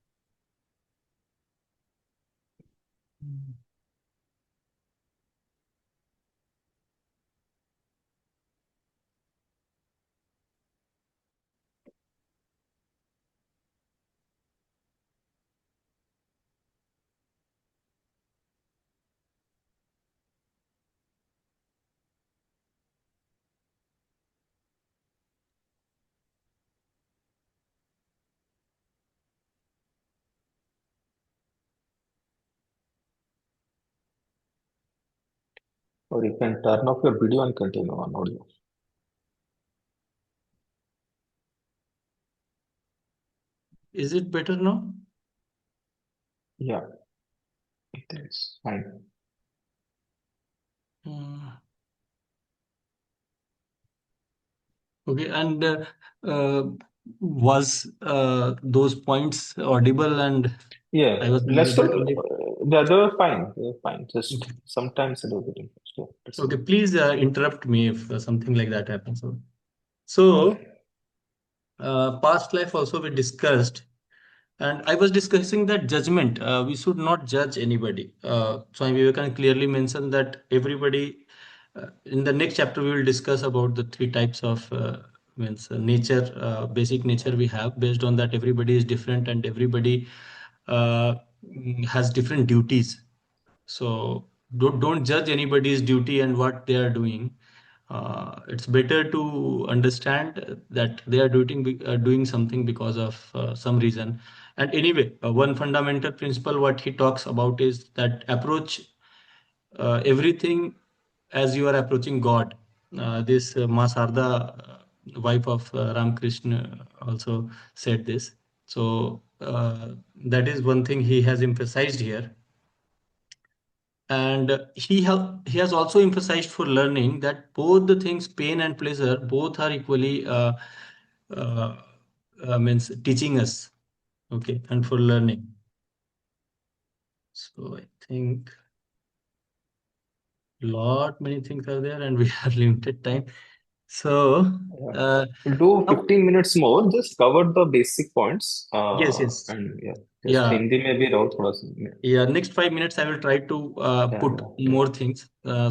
Or you can turn off your video and continue on audio. Is it better now? Yeah, it is fine. Uh, okay, and was those points audible and Yeah, I was not let's able talk. to make? They were fine. They were fine. Just Okay. sometimes a little bit interesting. Yeah, that's Okay, fine. please interrupt me if something like that happens. So, past life also we discussed, and I was discussing that judgment. We should not judge anybody. Swami Vivekananda clearly mentioned that everybody. In the next chapter, we will discuss about the three types of means nature, basic nature we have. Based on that, everybody is different, and everybody uh, has different duties. So don't judge anybody's duty and what they are doing. It's better to understand that they are doing something because of some reason. And anyway, one fundamental principle what he talks about is that approach everything as you are approaching God. This Ma Sarda, wife of Ramakrishna, also said this. So that is one thing he has emphasized here. And he has also emphasized for learning that both the things, pain and pleasure, both are equally uh, means teaching us, okay, and for learning. So I think lot many things are there, and we have limited time. So Yeah. uh, We'll do now, 15 minutes more, just cover the basic points. yes, yes, And yeah, just yeah. Hindi में भी रहो थोड़ा सा. Yeah, next 5 minutes I will try to Yeah, put yeah. more things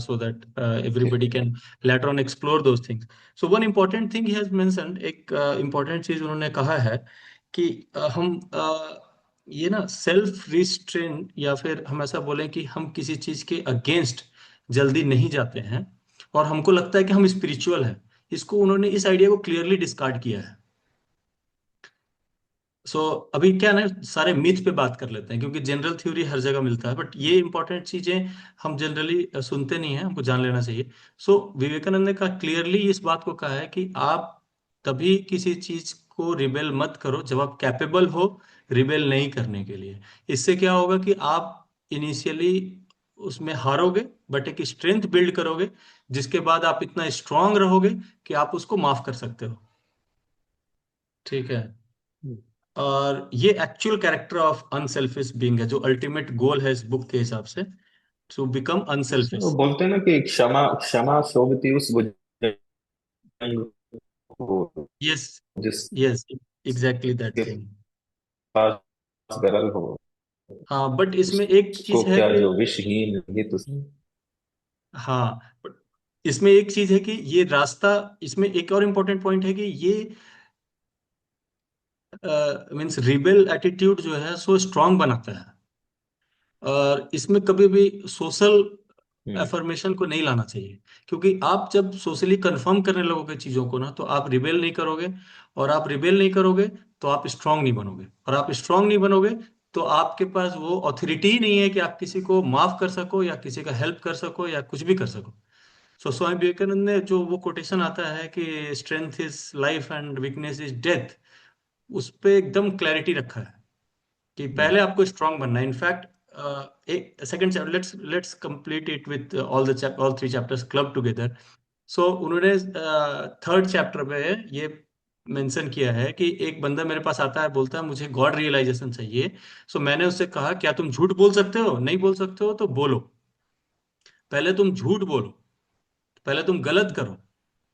so that ठीक everybody है. can later on explore those things. So one important thing he has mentioned, एक important चीज उन्होंने कहा है कि हम ये ना सेल्फ रिस्ट्रेन, या फिर हम ऐसा बोलें कि हम किसी चीज के अगेंस्ट जल्दी नहीं जाते हैं और हमको लगता है कि हम स्पिरिचुअल हैं। इसको उन्होंने इस आइडिया को क्लियरली डिस्कार्ड किया है। सो अभी क्या ना, सारे मिथ पे बात कर लेते हैं, क्योंकि जनरल थ्योरी हर जगह मिलता है, बट ये इंपॉर्टेंट चीजें हम जनरली सुनते नहीं हैं, हमको जान लेना चाहिए। सो विवेकानंद ने कहा, क्लियरली इस बात को कहा है कि आप तभी किसी चीज को रिबेल मत करो जब आप कैपेबल हो रिबेल नहीं करने के लिए। इससे क्या होगा कि आप इनिशियली उसमें हारोगे, बट एक स्ट्रेंथ बिल्ड करोगे, जिसके बाद आप इतना स्ट्रांग रहोगे कि आप उसको माफ कर सकते हो। ठीक है। और ये actual character of unselfish being है, जो अल्टीमेट गोल है इस बुक के हिसाब से, टू बिकम वो अनसेल्फिश। बोलते हैं ना कि क्षमा क्षमा शोभती उस भुजंग को यस, जिसके यस, एग्जैक्टली दैट थिंग। पास गरल हो, हाँ, बट इसमें एक उसको चीज है क्या कि, जो विषहीन हित हाँ, but इसमें एक चीज है कि ये रास्ता, इसमें एक और इम्पोर्टेंट पॉइंट है कि ये मीन्स रिबेल एटीट्यूड जो है सो स्ट्रांग बनाता है। और इसमें कभी भी सोशल हम्म. एफर्मेशन को नहीं लाना चाहिए, क्योंकि आप जब सोशली कंफर्म करने लगोगे चीजों को ना, तो आप रिबेल नहीं करोगे, और आप रिबेल नहीं करोगे तो आप स्ट्रांग नहीं बनोगे, और आप स्ट्रांग नहीं बनोगे तो आपके पास वो अथॉरिटी ही नहीं है कि आप किसी को माफ कर सको या किसी का हेल्प कर सको या कुछ भी कर सको। सो स्वामी विवेकानंद ने जो वो कोटेशन आता है कि strength is life and weakness is death, उस पे एकदम क्लैरिटी रखा है कि पहले आपको स्ट्रांग बनना है। इनफैक्ट एक second chapter, let's let's complete it with all 3 chapters club together. So उन्होंने थर्ड चैप्टर में ये मेंशन किया है कि एक बंदा मेरे पास आता है, बोलता है मुझे गॉड रियलाइजेशन चाहिए। सो मैंने उससे कहा, क्या तुम झूठ बोल सकते हो? नहीं बोल सकते हो तो बोलो। पहले तुम झूठ बोलो, पहले तुम गलत करो।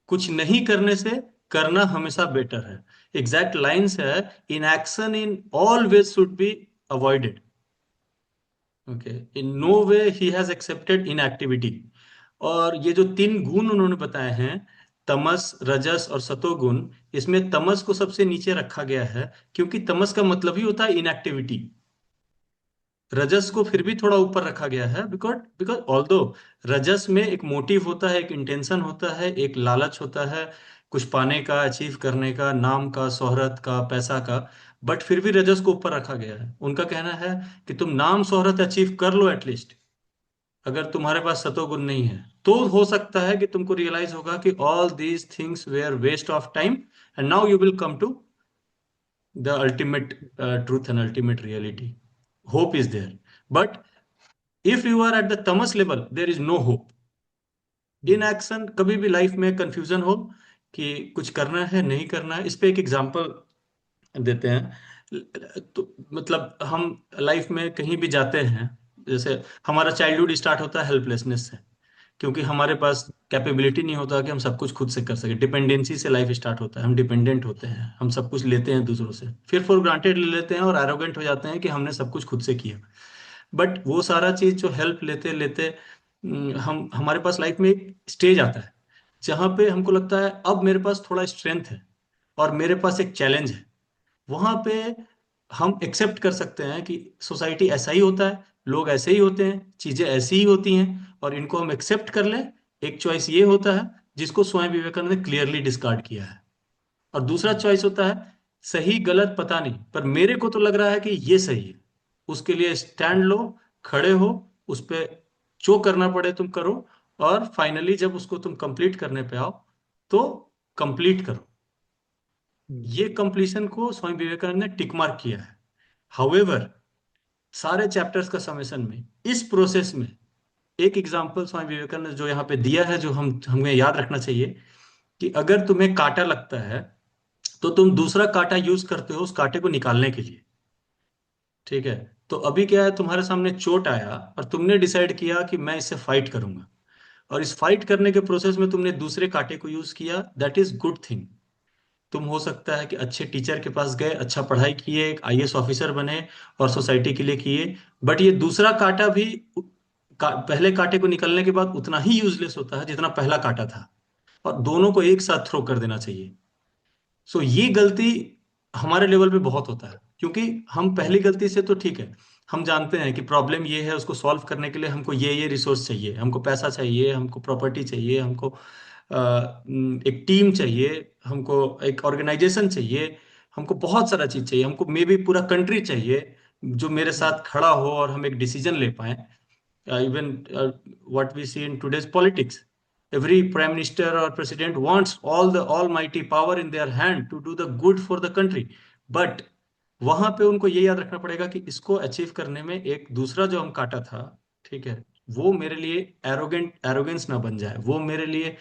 कुछ नहीं करने से करना हमेशा बेटर है। एग्जैक्ट लाइंस है, inaction in all ways should be avoided. Okay, in no way he has accepted inactivity. और ये जो 3 गुण उन्होंने बताए हैं, तमस, रजस और सतोगुण, इसमें तमस को सबसे नीचे रखा गया है, क्योंकि तमस का मतलब ही होता है इनएक्टिविटी। रजस को फिर भी थोड़ा ऊपर रखा गया है, बिकॉज बिकॉज ऑल्दो रजस में एक मोटिव होता है, एक इंटेंशन होता है, एक लालच होता है, कुछ पाने का, अचीव करने का, नाम का, शोहरत का, पैसा का, बट फिर भी रजस को ऊपर रखा गया है। उनका कहना है कि तुम नाम शोहरत अचीव कर लो एटलीस्ट, अगर तुम्हारे पास सतोगुण नहीं है तो हो सकता है कि तुमको रियलाइज होगा कि all these things were waste of time, and now you will come to the ultimate truth and ultimate reality. Hope is there, but if you are at the tamas level there is no hope. In action, कभी भी life में confusion हो कि कुछ करना है नहीं करना है, इस पे एक एग्जांपल देते हैं। तो मतलब हम लाइफ में कहीं भी जाते हैं, जैसे हमारा चाइल्डहुड स्टार्ट होता है हेल्पलेसनेस से, क्योंकि हमारे पास कैपेबिलिटी नहीं होता कि हम सब कुछ खुद से कर सके। डिपेंडेंसी से लाइफ स्टार्ट होता है, हम डिपेंडेंट होते हैं, हम सब कुछ लेते हैं दूसरों से, फिर फॉर ग्रांटेड ले लेते हैं और एरोगेंट हो जाते हैं कि हमने सब कुछ खुद से किया। बट वो सारा चीज जो हेल्प लेते लेते हम हमारे पास लाइफ में एक स्टेज आता है जहां पे हमको लगता है अब मेरे पास थोड़ा स्ट्रेंथ है और मेरे पास एक चैलेंज है। वहां पे हम एक्सेप्ट कर सकते हैं कि सोसाइटी ऐसा ही होता है, लोग ऐसे ही होते हैं, चीजें ऐसी ही होती हैं, और इनको हम एक्सेप्ट कर लें। एक चॉइस ये होता है जिसको स्वामी विवेकानंद ने क्लियरली डिस्कार्ड किया है। और दूसरा चॉइस होता है, सही गलत पता नहीं, पर मेरे को तो लग रहा है कि ये सही है, उसके लिए स्टैंड लो, खड़े हो, उस पे जो करना पड़े तुम करो, और फाइनली जब उसको तुम कंप्लीट करने पे आओ तो कंप्लीट करो। ये कंप्लीशन को स्वामी विवेकानंद ने टिक मार्क किया है। हाउएवर, सारे चैप्टर्स का समेशन में, इस प्रोसेस में एक एग्जांपल स्वामी विवेकानंद ने जो यहाँ पे दिया है, जो हम हमें याद रखना चाहिए, कि अगर तुम्हें कांटा लगता है तो तुम दूसरा कांटा यूज करते हो उस कांटे को निकालने के लिए। ठीक है। तो अभी क्या है, तुम्हारे सामने चोट आया और तुमने डिसाइड किया कि मैं इससे फाइट करूंगा, और इस फाइट करने के प्रोसेस में तुमने दूसरे कांटे को यूज किया, दैट इज गुड थिंग। तुम हो सकता है कि अच्छे टीचर के पास गए, अच्छा पढ़ाई किए, एक आईएएस ऑफिसर बने और सोसाइटी के लिए किए। बट ये दूसरा कांटा भी पहले कांटे को निकलने के बाद उतना ही यूजलेस होता है जितना पहला कांटा था, और दोनों को एक साथ थ्रो कर देना चाहिए। सो ये गलती हमारे लेवल पे बहुत होता है, क्योंकि हम पहली गलती से तो ठीक है, हम जानते हैं कि प्रॉब्लम ये है, उसको सॉल्व करने के लिए हमको ये रिसोर्स चाहिए, हमको पैसा चाहिए, हमको प्रॉपर्टी चाहिए, हमको एक टीम चाहिए, हमको एक ऑर्गेनाइजेशन चाहिए, हमको बहुत सारा चीज चाहिए, हमको मे बी पूरा कंट्री चाहिए जो मेरे साथ खड़ा हो और हम एक डिसीजन ले पाए। Even what we see in today's politics, every prime minister or president wants all the almighty power in their hand to do the good for the country, but वहां पे उनको ये याद रखना पड़ेगा कि इसको अचीव करने में एक दूसरा जो हम काटा था, ठीक है, वो मेरे लिए एरोगेंस ना बन जाए, वो मेरे लिए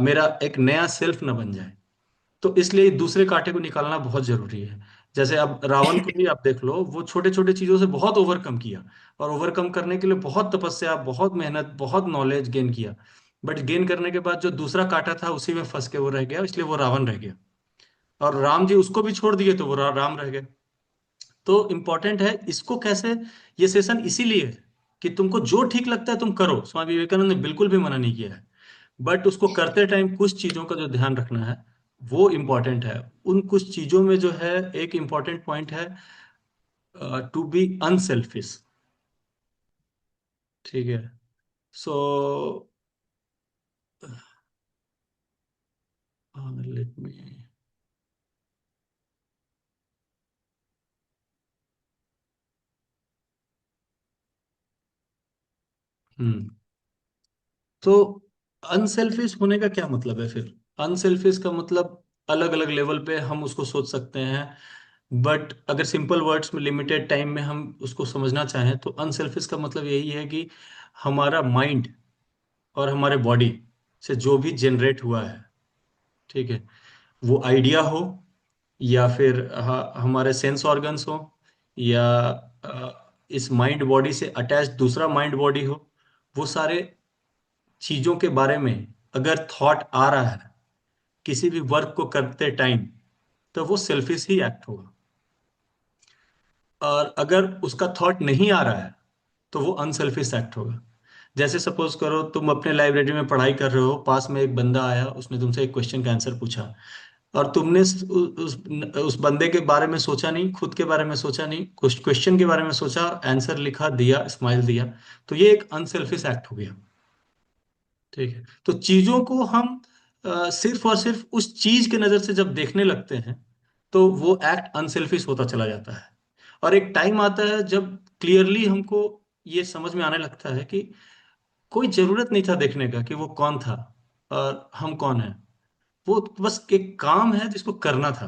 मेरा एक नया सेल्फ ना बन जाए। तो इसलिए दूसरे कांटे को निकालना बहुत जरूरी है। जैसे अब रावण को भी आप देख लो, वो छोटे छोटे चीजों से बहुत ओवरकम किया, और ओवरकम करने के लिए बहुत तपस्या, बहुत मेहनत, बहुत नॉलेज गेन किया। बट गेन करने के बाद जो दूसरा कांटा था उसी में फंस के वो रह गया, इसलिए वो रावण रह गया। और राम जी उसको भी छोड़ दिए तो वो राम रह गए। तो इम्पोर्टेंट है इसको कैसे, ये सेशन इसीलिए है कि तुमको जो ठीक लगता है तुम करो, स्वामी विवेकानंद ने बिल्कुल भी मना नहीं किया है। बट उसको करते टाइम कुछ चीजों का जो ध्यान रखना है वो इम्पोर्टेंट है। उन कुछ चीजों में जो है, एक इम्पोर्टेंट पॉइंट है टू बी अनसेल्फिश। ठीक है। So let me. हम्म। तो अनसेल्फिश होने का क्या मतलब है फिर? अनसेल्फिश का मतलब अलग अलग लेवल पे हम उसको सोच सकते हैं, बट अगर सिंपल वर्ड्स में लिमिटेड टाइम में हम उसको समझना चाहें तो अनसेल्फिश का मतलब यही है कि हमारा माइंड और हमारे बॉडी से जो भी जनरेट हुआ है, ठीक है, वो आइडिया हो, या फिर हमारे सेंस ऑर्गन्स हो, या इस माइंड बॉडी से अटैच दूसरा माइंड बॉडी हो, वो सारे चीजों के बारे में अगर थॉट आ रहा है किसी भी वर्क को करते टाइम, तो वो सेल्फिश ही एक्ट होगा। और अगर उसका थॉट नहीं आ रहा है तो वो अनसेल्फिश एक्ट होगा। जैसे सपोज करो तुम अपने लाइब्रेरी में पढ़ाई कर रहे हो, पास में एक बंदा आया, उसने तुमसे एक क्वेश्चन का आंसर पूछा, और तुमने उस बंदे के बारे में सोचा नहीं, खुद के बारे में सोचा नहीं, कुछ क्वेश्चन के बारे में सोचा, आंसर लिखा, दिया, स्माइल दिया, तो ये एक अनसेल्फिश एक्ट हो गया। ठीक है। तो चीजों को हम सिर्फ और सिर्फ उस चीज के नजर से जब देखने लगते हैं तो वो एक्ट अनसेल्फिश होता चला जाता है। और एक टाइम आता है जब क्लियरली हमको ये समझ में आने लगता है कि कोई जरूरत नहीं था देखने का कि वो कौन था और हम कौन है। वो बस एक काम है जिसको करना था,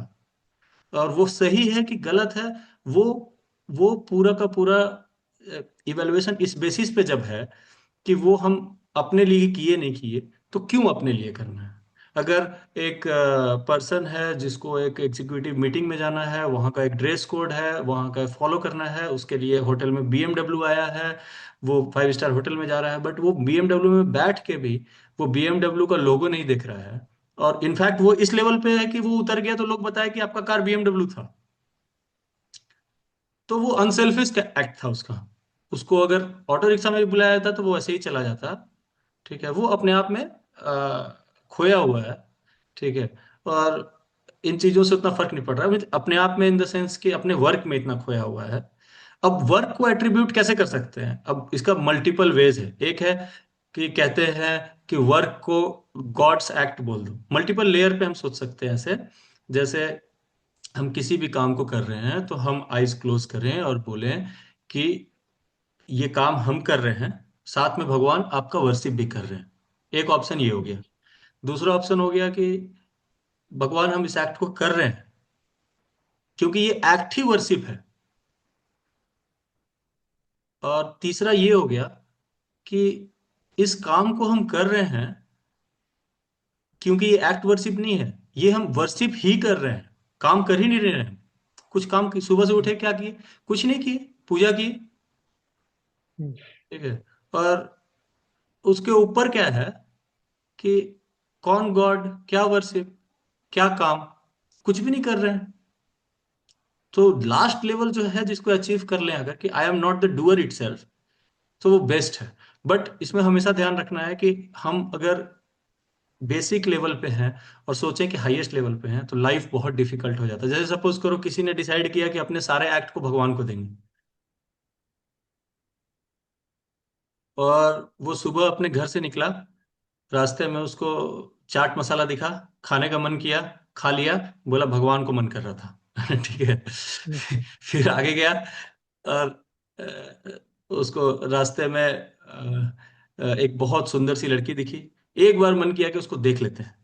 और वो सही है कि गलत है, वो वो पूरा का पूरा इवेल्युएशन इस बेसिस पे जब है कि वो हम अपने लिए किए नहीं किए, तो क्यों अपने लिए करना है। अगर एक पर्सन है जिसको एक एग्जीक्यूटिव मीटिंग में जाना है, वहाँ का एक ड्रेस कोड है, वहाँ का फॉलो करना है, उसके लिए होटल में बीएमडब्ल्यू आया है, वो 5 स्टार होटल में जा रहा है, बट वो बीएमडब्ल्यू में बैठ के भी वो बीएमडब्ल्यू का लोगो नहीं देख रहा है, और इनफैक्ट वो इस लेवल पे है कि वो उतर गया तो लोग बताए कि आपका कार बीएमडब्ल्यू था। तो वो अनसेल्फिश एक्ट था उसका। उसको अगर ऑटो रिक्शा में भी बुलाया जाता तो वो ऐसे ही चला जाता। ठीक है। वो अपने आप में खोया हुआ है। ठीक है। और इन चीजों से उतना फर्क नहीं पड़ रहा है, अपने आप में इन द सेंस कि अपने वर्क में इतना खोया हुआ है। अब वर्क को एट्रीब्यूट कैसे कर सकते हैं? अब इसका मल्टीपल वेज है। एक है कि कहते हैं कि वर्क को गॉड्स एक्ट बोल दो। मल्टीपल लेयर पे हम सोच सकते हैं ऐसे, जैसे हम किसी भी काम को कर रहे हैं तो हम आइज क्लोज करें और बोलें कि ये काम हम कर रहे हैं, साथ में भगवान आपका वर्शिप भी कर रहे हैं। एक ऑप्शन ये हो गया। दूसरा ऑप्शन हो गया कि भगवान हम इस एक्ट को कर रहे हैं क्योंकि ये एक्ट ही वर्शिप है। और तीसरा ये हो गया कि इस काम को हम कर रहे हैं क्योंकि ये एक्ट वर्शिप नहीं है, ये हम वर्शिप ही कर रहे हैं, काम कर ही नहीं रहे हैं। कुछ काम सुबह से उठे क्या किए? कुछ नहीं किए, पूजा की। हम्म, ठीक है। और उसके ऊपर क्या है कि कौन गॉड, क्या वर्शिप, क्या काम, कुछ भी नहीं कर रहे हैं। तो लास्ट लेवल जो है जिसको अचीव कर लें अगर, कि I am not the doer itself, तो वो बेस्ट है। बट इसमें हमेशा ध्यान रखना है कि हम अगर बेसिक लेवल पे हैं और सोचें कि हाईएस्ट लेवल पे हैं, तो लाइफ बहुत डिफिकल्ट हो जाता है। जैसे सपोज करो किसी ने डिसाइड किया कि अपने सारे एक्ट को भगवान को देंगे, और वो सुबह अपने घर से निकला, रास्ते में उसको चाट मसाला दिखा, खाने का मन किया, खा लिया, बोला भगवान को मन कर रहा था। ठीक है। हम्म, फिर आगे गया, और उसको रास्ते में एक बहुत सुंदर सी लड़की दिखी, एक बार मन किया कि उसको देख लेते हैं,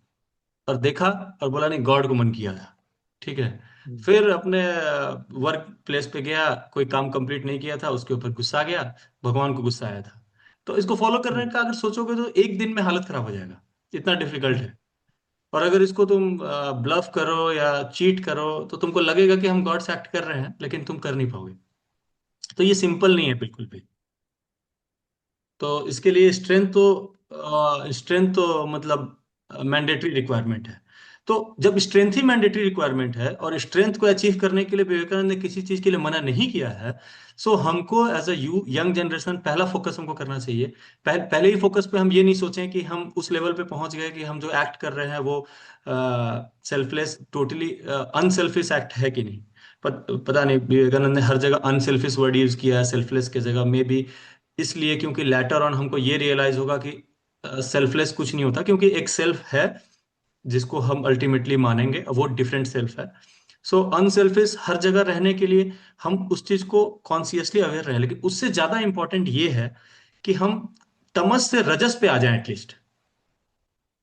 और देखा, और बोला नहीं, गॉड को मन किया था। ठीक है। हम्म, फिर अपने वर्क प्लेस पे गया, कोई काम कंप्लीट नहीं किया था, उसके ऊपर गुस्सा आ गया, भगवान को गुस्सा आया था। तो इसको फॉलो करने हम्म, का अगर सोचोगे तो एक दिन में हालत खराब हो जाएगा, इतना डिफिकल्ट है। और अगर इसको तुम ब्लफ करो या चीट करो, तो तुमको लगेगा कि हम गॉड से एक्ट कर रहे हैं, लेकिन तुम कर नहीं पाओगे। तो ये सिंपल नहीं है बिल्कुल भी। तो इसके लिए स्ट्रेंथ तो मतलब मैंडेटरी रिक्वायरमेंट है। तो जब स्ट्रेंथ ही मैंडेटरी रिक्वायरमेंट है, और स्ट्रेंथ को अचीव करने के लिए विवेकानंद ने किसी चीज के लिए मना नहीं किया है, सो हमको एज अ यंग जनरेशन पहला फोकस हमको करना चाहिए। पहले ही फोकस पे हम ये नहीं सोचें कि हम उस लेवल पे पहुंच गए कि हम जो एक्ट कर रहे हैं वो सेल्फलेस, टोटली अनसेल्फिश एक्ट है कि नहीं। पता नहीं, विवेकानंद ने हर जगह अनसेल्फिश वर्ड यूज किया है सेल्फलेस के जगह में भी, इसलिए क्योंकि लेटर ऑन हमको ये रियलाइज होगा कि सेल्फलेस कुछ नहीं होता, क्योंकि एक सेल्फ है जिसको हम अल्टीमेटली मानेंगे, वो डिफरेंट सेल्फ है। सो अनसेल्फिश हर जगह रहने के लिए हम उस चीज को कॉन्शियसली अवेयर रहे, लेकिन उससे ज्यादा इंपॉर्टेंट ये है कि हम तमस से रजस पे आ जाएं एटलीस्ट।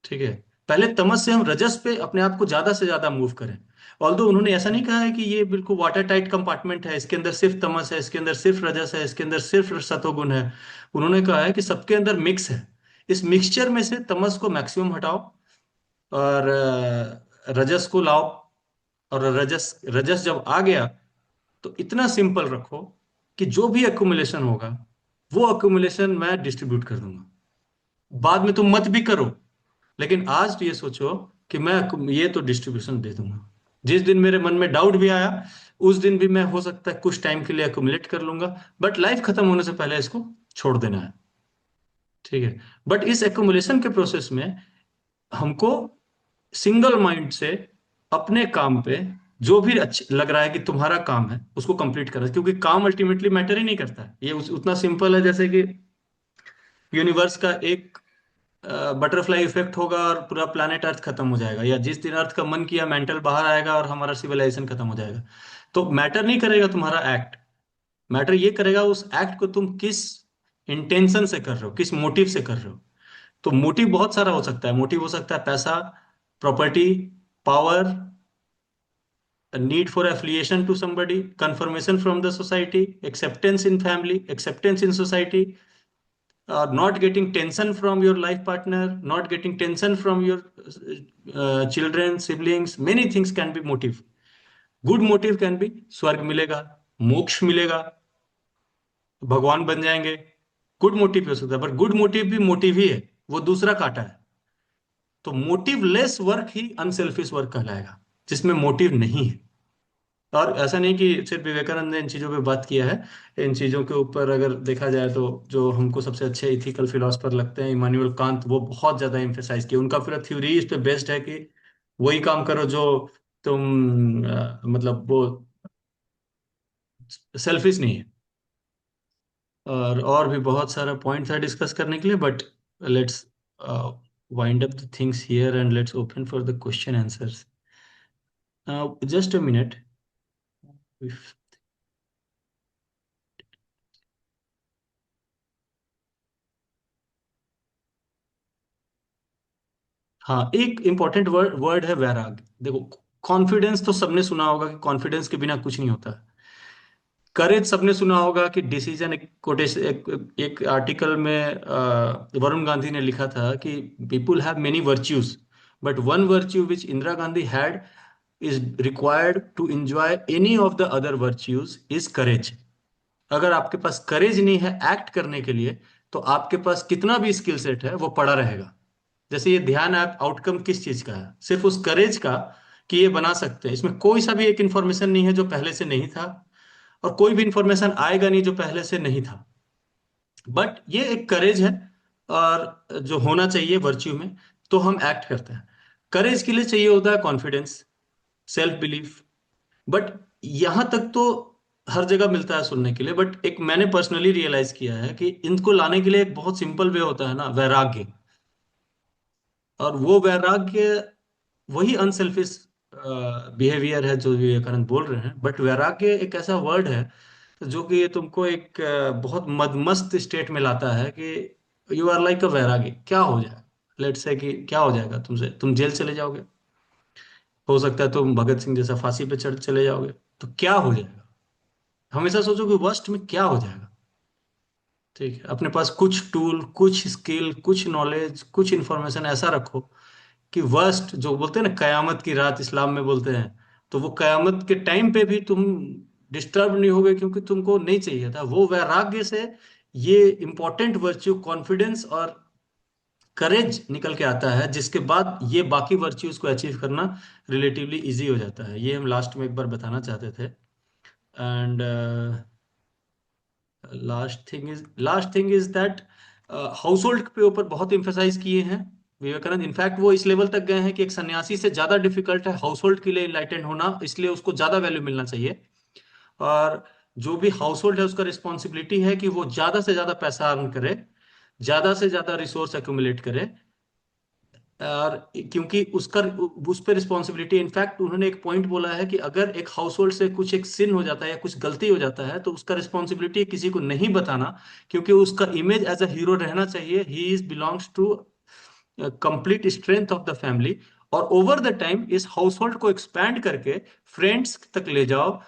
ठीक है। पहले तमस से हम रजस पे अपने आप को ज्यादा से ज्यादा मूव करें। ऑल्दो उन्होंने ऐसा नहीं कहा है कि ये बिल्कुल वाटर टाइट कंपार्टमेंट है, इसके अंदर सिर्फ तमस है, इसके अंदर सिर्फ रजस है, इसके अंदर सिर्फ सतोगुण है। उन्होंने कहा है कि सबके अंदर मिक्स है। इस मिक्सचर में से तमस को मैक्सिमम हटाओ, और रजस को लाओ। और रजस रजस जब आ गया, तो इतना सिंपल रखो कि जो भी एक्युमुलेशन होगा, वो एक्युमुलेशन मैं डिस्ट्रीब्यूट कर दूंगा। बाद में तुम मत भी करो, लेकिन आज तो ये सोचो कि मैं ये तो डिस्ट्रीब्यूशन दे दूंगा। जिस दिन मेरे मन में डाउट भी आया, उस दिन भी मैं हो सकता है कुछ टाइम के लिए अक्यूमुलेट कर लूंगा, बट लाइफ खत्म होने से पहले इसको छोड़ देना है। ठीक है। बट इस एक्यूमुलेशन के प्रोसेस में हमको सिंगल माइंड से अपने काम पे, जो भी अच्छा लग रहा है कि तुम्हारा काम है, उसको कंप्लीट करना है, क्योंकि काम अल्टीमेटली मैटर ही नहीं करता है। ये उतना सिंपल है जैसे कि यूनिवर्स का एक बटरफ्लाई इफेक्ट होगा और पूरा प्लानट अर्थ खत्म हो जाएगा, या जिस दिन अर्थ का मन किया मेंटल बाहर आएगा और हमारा सिविलाइजेशन खत्म हो जाएगा। तो मैटर नहीं करेगा तुम्हारा एक्ट, मैटर ये करेगा उस एक्ट को तुम किस इंटेंशन से कर रहे हो, किस मोटिव से कर रहे हो। तो मोटिव बहुत सारा हो सकता है। मोटिव हो सकता है पैसा, property, power, need for affiliation to somebody, confirmation from the society, acceptance in family, acceptance in society, not getting tension from your life partner, not getting tension from your children, siblings. Many things can be motive. Good motive can be स्वर्ग मिलेगा, मोक्ष मिलेगा, भगवान बन जाएंगे। Good motive हो सकता है, बट गुड मोटिव भी मोटिव ही है, वो दूसरा काटा है। तो मोटिवलेस वर्क ही अनसेल्फिश वर्क कहलाएगा, जिसमें मोटिव नहीं है। और ऐसा नहीं कि सिर्फ विवेकानंद ने इन चीजों पे बात किया है। इन चीजों के ऊपर अगर देखा जाए तो जो हमको सबसे अच्छे इथिकल फिलोसफर लगते हैं, इमानुएल कांत, वो बहुत ज्यादा एम्फेसाइज किया। उनका पूरा थ्योरी इस पे बेस्ड है कि वही काम करो जो तुम मतलब वो सेल्फिश नहीं है। और भी बहुत सारा पॉइंट है डिस्कस करने के लिए, but let's wind up the things here and let's open for the question answers. Just a minute. हाँ, एक इंपॉर्टेंट वर्ड वर्ड है वैराग। देखो, कॉन्फिडेंस तो सबने सुना होगा कि कॉन्फिडेंस के बिना कुछ नहीं होता। करेज सबने सुना होगा कि डिसीजन, एक कोटेशन, एक आर्टिकल में वरुण गांधी ने लिखा था कि people have many virtues, But one virtue which Indira Gandhi had is required to enjoy any of the other virtues is courage. अगर आपके पास करेज नहीं है एक्ट करने के लिए, तो आपके पास कितना भी स्किल सेट है वो पड़ा रहेगा। जैसे ये ध्यान ऐप आउटकम किस चीज का है? सिर्फ उस करेज का, कि ये बना सकते हैं। इसमें कोई सा भी एक इंफॉर्मेशन नहीं है जो पहले से नहीं था, और कोई भी इंफॉर्मेशन आएगा नहीं जो पहले से नहीं था। बट ये एक करेज है, और जो होना चाहिए वर्च्यू में, तो हम एक्ट करते हैं। करेज के लिए चाहिए होता है कॉन्फिडेंस, सेल्फ बिलीफ। बट यहां तक तो हर जगह मिलता है सुनने के लिए, बट एक मैंने पर्सनली रियलाइज किया है कि इनको लाने के लिए एक बहुत सिंपल वे होता है ना, वैराग्य। और वो वैराग्य वही अनसेल्फिश बिहेवियर है जो विवेकानंद बोल रहे हैं। बट वैराग्य एक ऐसा वर्ड है जो कि ये तुमको एक बहुत मदमस्त स्टेट में लाता है कि यू आर लाइक अ वैरागी। क्या हो जाएगा, लेट से कि क्या हो जाएगा तुमसे? तुम जेल चले जाओगे, हो सकता है तुम भगत सिंह जैसा फांसी पे चढ़ चले जाओगे। तो क्या हो जाएगा? हमेशा सोचो कि वर्स्ट में क्या हो जाएगा। ठीक है, अपने पास कुछ टूल, कुछ स्किल, कुछ नॉलेज, कुछ इंफॉर्मेशन ऐसा रखो कि वर्स्ट जो बोलते हैं ना, कयामत की रात इस्लाम में बोलते हैं, तो वो कयामत के टाइम पे भी तुम डिस्टर्ब नहीं होगे, क्योंकि तुमको नहीं चाहिए था। वो वैराग्य से ये इंपॉर्टेंट वर्च्यू कॉन्फिडेंस और करेज निकल के आता है, जिसके बाद ये बाकी वर्च्यूज को अचीव करना रिलेटिवली इजी हो जाता है। ये हम लास्ट में एक बार बताना चाहते थे। And last thing is that house hold के ऊपर बहुत इम्फेसाइज किए हैं विवेकानंद। इनफैक्ट वो इस लेवल तक गए हैं कि एक सन्यासी से ज्यादा डिफिकल्ट है हाउस होल्ड के लिए इनलाइटेंड होना, इसलिए उसको ज्यादा वैल्यू मिलना चाहिए। और जो भी हाउस होल्ड है उसका रिस्पॉन्सिबिलिटी है कि वो ज्यादा से ज्यादा पैसा अर्न करे, ज्यादा से ज्यादा रिसोर्स एक्यूमुलेट करे। और क्योंकि उसका उस पर रिस्पॉन्सिबिलिटी, इनफैक्ट उन्होंने एक पॉइंट बोला है कि अगर एक हाउस होल्ड से कुछ एक सिन हो जाता है या कुछ गलती हो जाता है, तो उसका रिस्पॉन्सिबिलिटी किसी को नहीं बताना, क्योंकि उसका इमेज एज अ हीरो रहना चाहिए। He is belongs to complete strength of the family. और ओवर द टाइम इस हाउस होल्ड को एक्सपैंड करके फ्रेंड्स तक ले जाओ,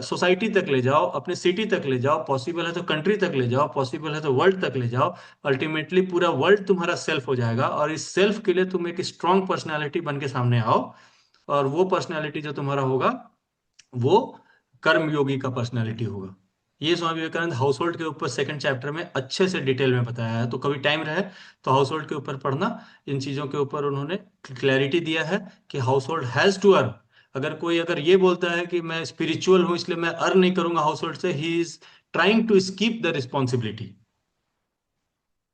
सोसाइटी तक ले जाओ, अपने सिटी तक ले जाओ, पॉसिबल है तो कंट्री तक ले जाओ, पॉसिबल है तो वर्ल्ड तक ले जाओ। अल्टीमेटली पूरा वर्ल्ड तुम्हारा सेल्फ हो जाएगा, और इस सेल्फ के लिए तुम एक स्ट्रांग पर्सनालिटी बन के सामने आओ। और वो पर्सनालिटी जो तुम्हारा होगा, वो कर्म योगी का पर्सनालिटी होगा। ये स्वामी विवेकानंद हाउस होल्ड के ऊपर सेकंड चैप्टर में अच्छे से डिटेल में बताया है। तो कभी टाइम रहे तो हाउस होल्ड के ऊपर पढ़ना। इन चीजों के ऊपर उन्होंने क्लैरिटी दिया है कि household has to earn. अगर ये बोलता है कि मैं स्पिरिचुअल हूं इसलिए मैं अर्न नहीं करूंगा हाउस होल्ड से, he is trying to skip the responsibility.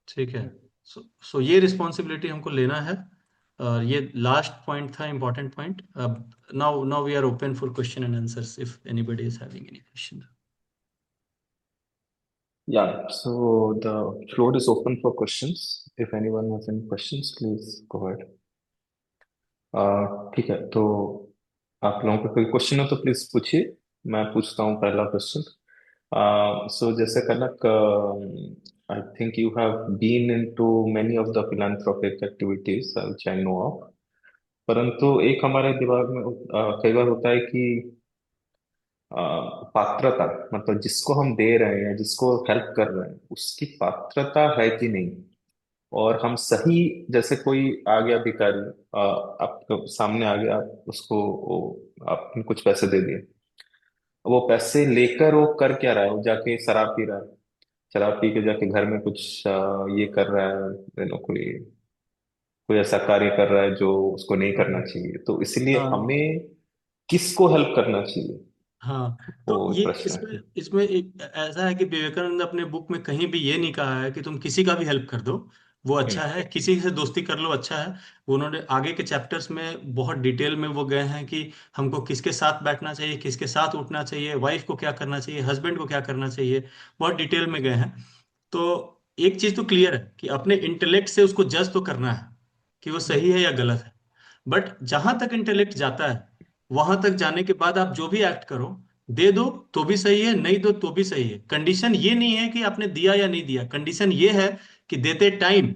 ठीक है। सो ये रिस्पॉन्सिबिलिटी हमको लेना है। और ये लास्ट पॉइंट था, इंपॉर्टेंट पॉइंट। अब now now we are open for question and answers if anybody is having any question. Yeah, so the floor is open for questions. If anyone has any questions, please go ahead. ठीक है, तो आप लोगों का कोई question हो तो please पूछिए। मैं पूछता हूँ पहला क्वेश्चन। सो जैसे Kanak, I think you have been into many of the philanthropic activities which I know of. परंतु एक हमारे दिमाग में कई बार होता है कि अ, पात्रता, मतलब जिसको हम दे रहे हैं, जिसको हेल्प कर रहे हैं, उसकी पात्रता है कि नहीं। और हम सही, जैसे कोई आ गया भिखारी, आपके सामने आ गया, आप उसको आपने कुछ पैसे दे दिए। वो पैसे लेकर वो कर क्या रहा है? वो जाके शराब पी रहा है। शराब पी के जाके घर में कुछ ये कर रहा है, कोई कोई ऐसा कार्य कर रहा है जो उसको नहीं करना हाँ चाहिए। तो इसलिए हाँ हमें किसको हेल्प करना चाहिए, हाँ। वो तो एक ये प्रश्न इसमें है। इसमें एक ऐसा है कि विवेकानंद अपने बुक में कहीं भी ये नहीं कहा है कि तुम किसी का भी हेल्प कर दो वो अच्छा हम्म। है, किसी से दोस्ती कर लो अच्छा है। उन्होंने आगे के चैप्टर्स में बहुत डिटेल में वो गए हैं कि हमको किसके साथ बैठना चाहिए, किसके साथ उठना चाहिए, वाइफ को क्या करना चाहिए, हस्बैंड को क्या करना चाहिए, बहुत डिटेल में गए हैं। तो एक चीज तो क्लियर है कि अपने इंटेलेक्ट से उसको जज तो करना है कि वो सही है या गलत है। बट जहां तक इंटेलेक्ट जाता है, वहां तक जाने के बाद आप जो भी एक्ट करो, दे दो तो भी सही है, नहीं दो तो भी सही है। कंडीशन ये नहीं है कि आपने दिया या नहीं दिया, कंडीशन ये है कि देते टाइम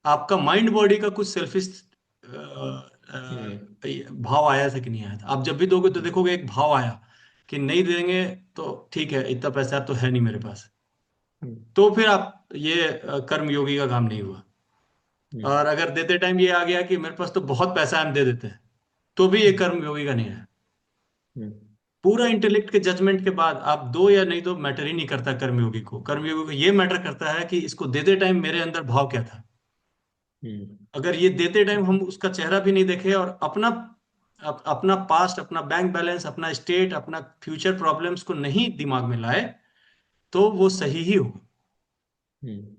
आपका माइंड बॉडी का कुछ सेल्फिश हम्म। भाव आया था कि नहीं आया था। आप जब भी दोगे तो देखोगे एक भाव आया कि नहीं देंगे तो ठीक है, इतना पैसा तो है नहीं मेरे पास, हम्म। तो फिर आप ये कर्म योगी का काम नहीं हुआ। और अगर देते टाइम ये आ गया कि मेरे पास तो बहुत पैसा है, हम दे देते हैं, तो भी ये कर्म योगी का नहीं है। हम्म, पूरा इंटेलेक्ट के जजमेंट के बाद आप दो या नहीं दो मैटर ही नहीं करता कर्मयोगी को। कर्मयोगी को ये मैटर करता है कि इसको देते टाइम मेरे अंदर भाव क्या था। हम्म, अगर ये देते टाइम हम उसका चेहरा भी नहीं देखे और अपना पास्ट, अपना बैंक बैलेंस, अपना स्टेट, अपना फ्यूचर प्रॉब्लम्स को नहीं दिमाग में लाए, तो वो सही ही होगा। हम्म,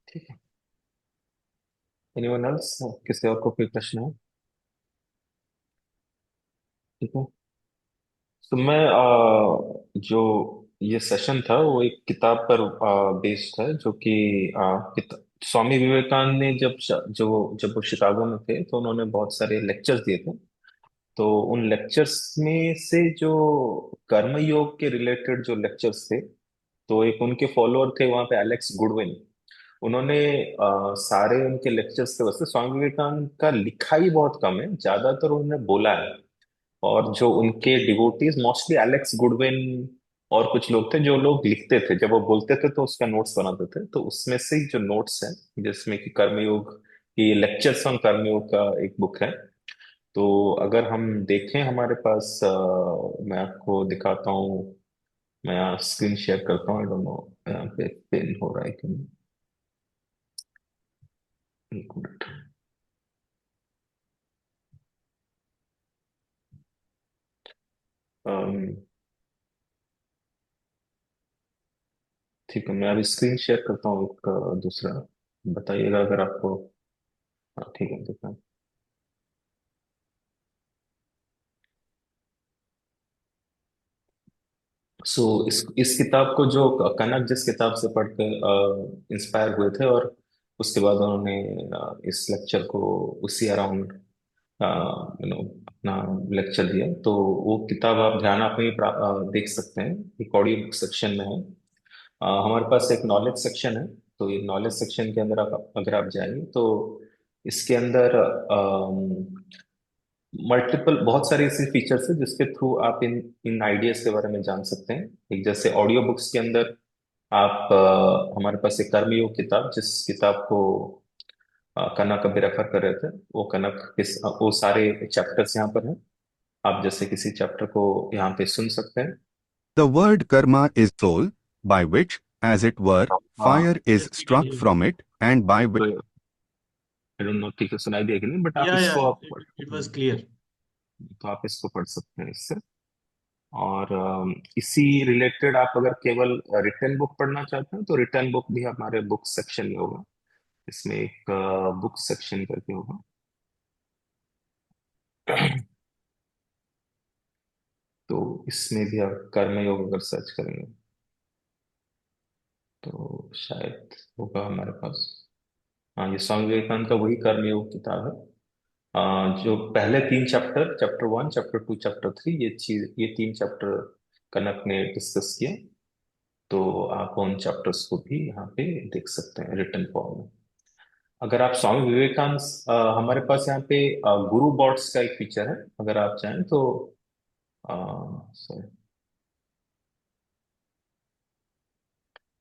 ठीक है। एनीवन एल्स, किसी और को कोई प्रश्न है? ठीक है। तो मैं जो ये सेशन था वो एक किताब पर बेस्ड है, जो कि स्वामी विवेकानंद ने जब वो शिकागो में थे तो उन्होंने बहुत सारे लेक्चर्स दिए थे। तो उन लेक्चर्स में से जो कर्म योग के रिलेटेड जो लेक्चर्स थे, तो एक उनके फॉलोअर थे वहां पे, एलेक्स गुडविन। उन्होंने सारे उनके लेक्चर्स के वैसे स्वामी विवेकानंद का लिखा ही बहुत कम है, ज्यादातर उन्होंने बोला है। और जो उनके डिवोटीज मोस्टली एलेक्स गुडविन और कुछ लोग थे, जो लोग लिखते थे, जब वो बोलते थे तो उसका नोट्स बनाते थे। तो उसमें से ही जो नोट्स हैं, जिसमें कि कर्मयोग की लेक्चर्स ऑन कर्मयोग का एक बुक है। तो अगर हम देखें हमारे पास, मैं आपको दिखाता हूँ। मैं यहाँ स्क्रीन शेयर करता हूँ, आई डोंट नो यहाँ पे पेन हो रहा है कि नहीं। एक मिनट। अम, ठीक है, मैं अभी स्क्रीन शेयर करता हूँ एक दूसरा। बताइएगा अगर आपको। हाँ ठीक है, ठीक है। सो इस किताब को जो कनक जिस किताब से पढ़ के इंस्पायर हुए थे, और उसके बाद उन्होंने इस लेक्चर को उसी अराउंड अपना लेक्चर दिया। तो वो किताब आप ध्यान आप में देख सकते हैं, एक ऑडियो बुक सेक्शन में है। हमारे पास एक नॉलेज सेक्शन है। तो ये नॉलेज सेक्शन के अंदर आप अगर आप जाएंगे तो इसके अंदर मल्टीपल बहुत सारे ऐसे फीचर्स हैं जिसके थ्रू आप इन इन आइडियाज के बारे में जान सकते हैं। एक जैसे ऑडियो बुक्स के अंदर आप हमारे पास एक कर्मयोग किताब, जिस किताब को कनक अभी रेफर कर रहे थे, वो कनक वो सारे चैप्टर्स यहाँ पर हैं। आप जैसे किसी चैप्टर को यहाँ पे सुन सकते हैं। The word karma is soul, by which, as it were, हाँ। fire is struck from it, and by which तो आई डोंट नो ठीक है सुनाई दिया कि नहीं, बट आप या इसको आप इट वाज क्लियर। तो आप इसको पढ़ सकते हैं इससे। और इसी रिलेटेड आप अगर केवल रिटर्न बुक पढ़ना चाहते हैं तो रिटर्न बुक भी हमारे बुक सेक्शन में होगा। इसमें एक बुक सेक्शन करके होगा। तो इसमें भी आप कर्मयोग अगर सर्च करेंगे तो शायद होगा हमारे पास। हाँ, ये स्वामी विवेकानंद का वही कर्मयोग किताब है। जो पहले तीन chapter, chapter one, chapter two, chapter three, ये तीन चैप्टर कनक ने डिस्कस किए। तो आप उन चैप्टर्स को भी यहाँ पे देख सकते हैं रिटर्न फॉर्म में। अगर आप स्वामी विवेकानंद, हमारे पास यहाँ पे गुरु बॉट्स का एक फीचर है, अगर आप चाहें तो। sorry,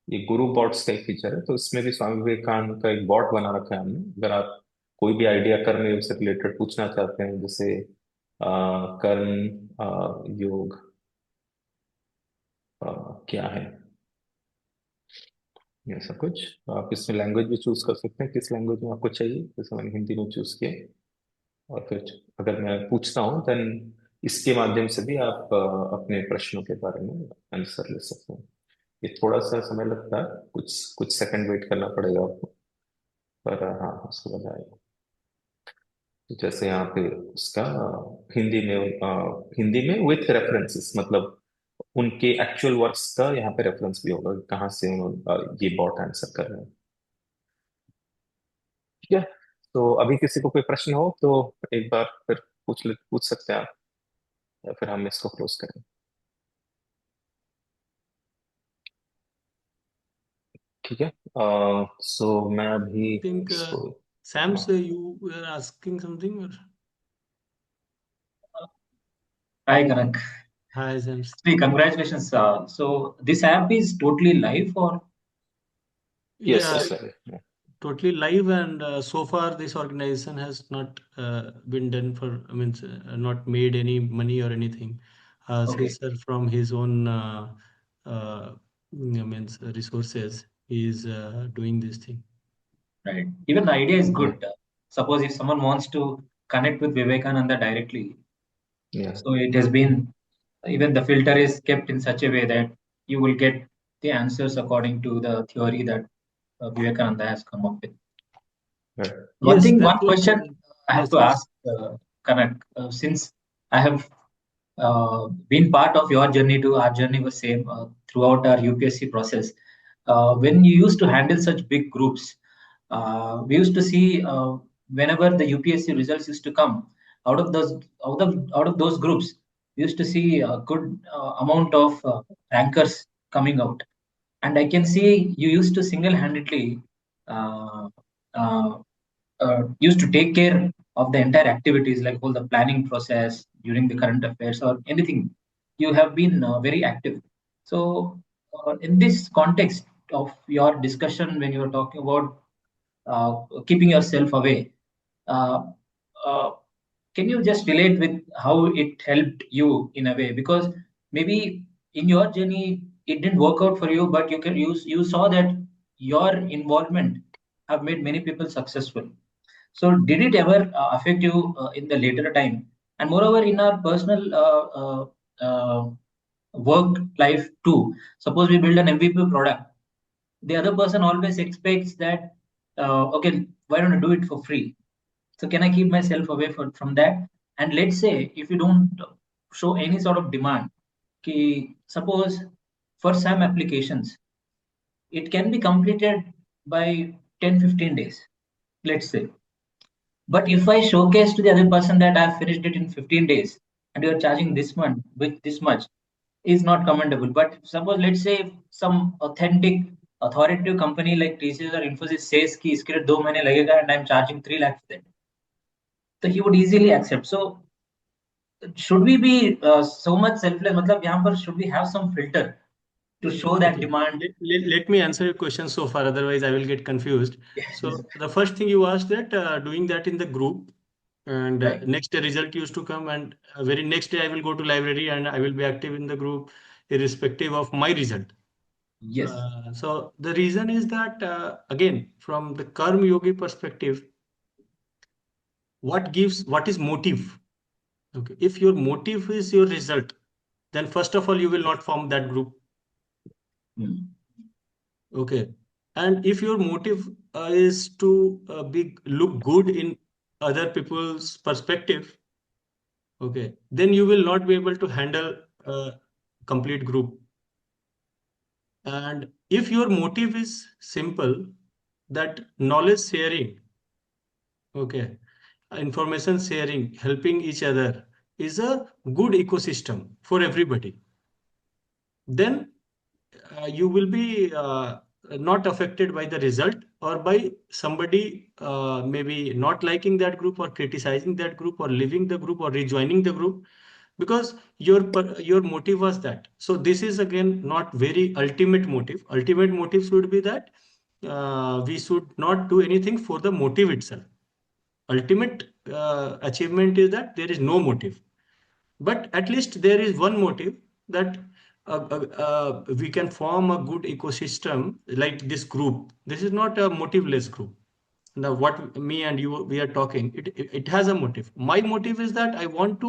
ये गुरु बॉट्स का एक फीचर है, तो इसमें भी स्वामी विवेकानंद का एक बॉट बना रखा है हमने। अगर आप कोई भी आइडिया कर्म योग से रिलेटेड पूछना चाहते हैं, जैसे कर्म योग क्या है, ये सब कुछ, तो आप इसमें लैंग्वेज भी चूज कर सकते हैं किस लैंग्वेज में आपको चाहिए। जैसे मैंने हिंदी में चूज किया, और फिर अगर मैं पूछता हूँ देन इसके माध्यम से भी आप अपने प्रश्नों के बारे में आंसर ले सकते हैं। ये थोड़ा सा समय लगता है, कुछ कुछ सेकंड वेट करना पड़ेगा आपको, पर हाँ उसके बाद आएगा। तो जैसे यहाँ पे उसका हिंदी में विथ रेफरेंसेस, मतलब उनके एक्चुअल वर्क्स का यहाँ पे रेफरेंस भी होगा कि कहाँ से उन्होंने ये बॉट आंसर कर रहे हैं। ठीक है। तो अभी किसी को कोई प्रश्न हो तो एक बार फिर पूछ सकते हैं आप, या फिर हम इसको क्लोज करें। ठीक है। सो मैं अभी आई थिंक इसको, सैम्स, हाँ। यू वर आस्किंग समथिंग और? Hi, Kanak. Hi Sams. Hey, congratulations. So this app is totally live or yes yeah yes sir. totally live, and so far this organization has not been done for, not made any money or anything. Okay. Sir from his own resources, he is doing this thing. Right. Even the idea is good. Suppose if someone wants to connect with Vivekananda directly, Yeah. so it has been, even the filter is kept in such a way that you will get the answers according to the theory that Vivekananda has come up with. Right. Yes, that's One what. question I have Yes, to yes. ask, Kanak, since I have been part of your journey to our journey was same throughout our UPSC process. When you used to handle such big groups, we used to see whenever the UPSC results used to come out of those groups, we used to see a good amount of rankers coming out, and I can see you used to single-handedly uh, uh, used to take care of the entire activities, like all the planning process during the current affairs or anything. You have been very active. So, in this context of your discussion, when you were talking about keeping yourself away, uh, uh, can you just relate with how it helped you in a way? Because maybe in your journey it didn't work out for you, but you saw that your involvement have made many people successful. So, did it ever affect you in the later time? And moreover, in our personal work life too. Suppose we build an MVP product, the other person always expects that, okay, why don't I do it for free? So, can I keep myself away from that? And let's say if you don't show any sort of demand, suppose for some applications, it can be completed by 10-15 days, let's say. But if I showcase to the other person that I've finished it in 15 days and you're charging this much with this much, is not commendable. But suppose let's say some authentic authoritative company like TCS or Infosys says कि इसके लिए 2 महीने लगेगा and I'm charging 3 lakh for that, so he would easily accept. So should we be so much selfless? मतलब यहाँ पर should we have some filter to show that Okay. demand? Let me answer your question so far, otherwise I will get confused. So the first thing you asked that doing that in the group, and Right. next day result used to come, and very next day I will go to library and I will be active in the group irrespective of my result. Yes. So the reason is that again, from the Karma Yogi perspective, what is motive? Okay, if your motive is your result, then first of all you will not form that group. Hmm. Okay. And if your motive is to look good in other people's perspective, okay, then you will not be able to handle a complete group. And if your motive is simple, that knowledge sharing, okay, information sharing, helping each other is a good ecosystem for everybody, then you will be not affected by the result or by somebody maybe not liking that group or criticizing that group or leaving the group or rejoining the group, because your motive was that. So this is again not very ultimate motive. Ultimate motive should be that we should not do anything for the motive itself. Ultimate achievement is that there is no motive, but at least there is one motive, that we can form a good ecosystem like this group. This is not a motiveless group. Now what me and you we are talking, it has a motive. My motive is that I want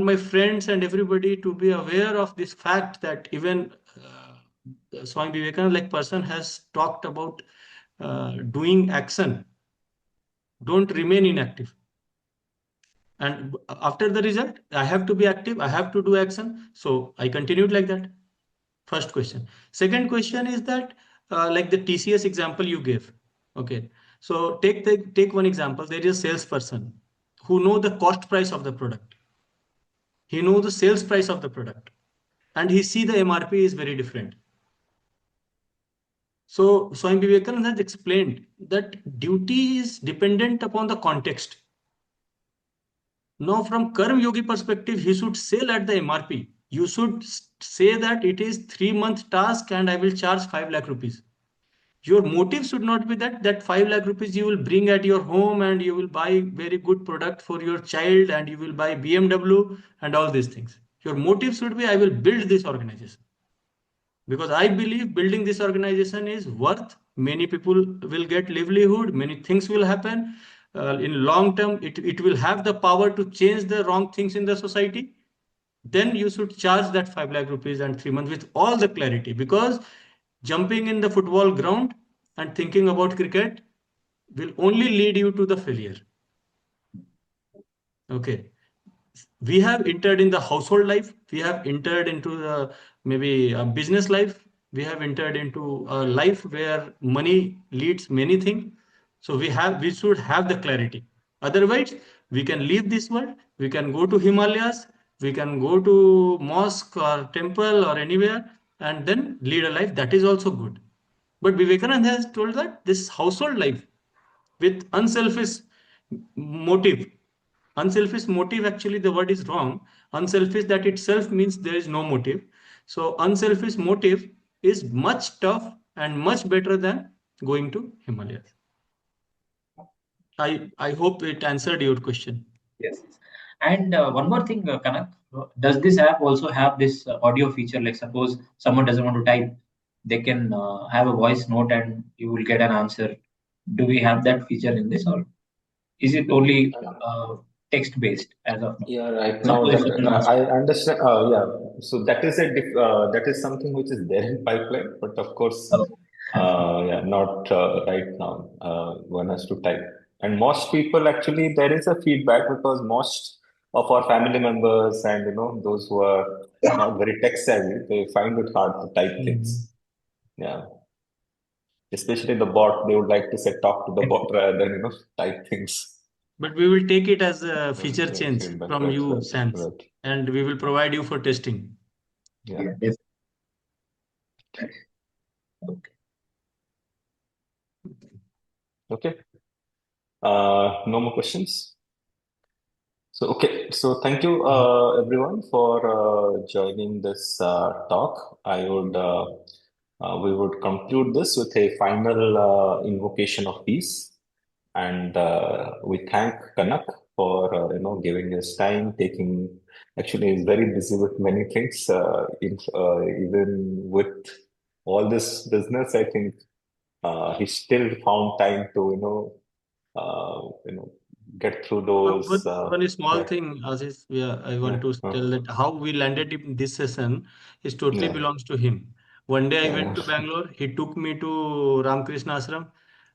my friends and everybody to be aware of this fact that even Swami Vivekananda like person has talked about doing action. Don't remain inactive. And after the result, I have to be active. I have to do action. So I continued like that. First question. Second question is that like the TCS example you gave. Okay. So take one example. There is a salesperson who know the cost price of the product. He know the sales price of the product, and he see the MRP is very different. So Swami Vivekananda has explained that duty is dependent upon the context. Now, from Karma Yogi perspective, he should sell at the MRP. You should say that it is 3-month task and I will charge 5 lakh rupees. Your motive should not be that 5 lakh rupees you will bring at your home and you will buy very good product for your child and you will buy BMW and all these things. Your motive should be, I will build this organization because I believe building this organization is worth. Many people will get livelihood, many things will happen. In long term, it will have the power to change the wrong things in the society. Then you should charge that 5 lakh rupees and 3 months with all the clarity, because jumping in the football ground and thinking about cricket will only lead you to the failure. Okay. We have entered in the household life, we have entered into the maybe a business life, we have entered into a life where money leads many things. So we should have the clarity. Otherwise, we can leave this world, we can go to Himalayas, we can go to mosque or temple or anywhere and then lead a life that is also good. But Vivekananda has told that this household life with unselfish motive. Unselfish motive, actually, the word is wrong. Unselfish, that itself means there is no motive. So, unselfish motive is much tough and much better than going to Himalayas. I hope it answered your question. Yes. And one more thing, Kanak, does this app also have this audio feature? Like, suppose someone doesn't want to type, they can have a voice note and you will get an answer. Do we have that feature in this, or is it only text based as of now? Yeah, right now Suppose if that someone asks, I understand. Yeah, so that is something which is there in pipeline, but of course, oh, yeah, not right now. One has to type, and most people actually there is a feedback because most of our family members and those who are not very tech savvy, they find it hard to type things. Yeah, especially the bot, they would like to say talk to the bot rather than type things. But we will take it as a And feature change feedback, from right, you, right, Sans, right. and we will provide you for testing. Yeah. yeah, yes. Okay. Okay. No more questions. So, okay. So, thank you, everyone, for joining this talk. We would conclude this with a final invocation of peace, and we thank Kanak for giving his time. Actually, he's very busy with many things. Even with all this business, I think he still found time to get through those. One small Yeah. thing, Aziz, yeah, I Yeah. want to tell that how we landed in this session is totally Yeah. belongs to him. One day I went Yeah. to Bangalore. He took me to Ramakrishna Ashram.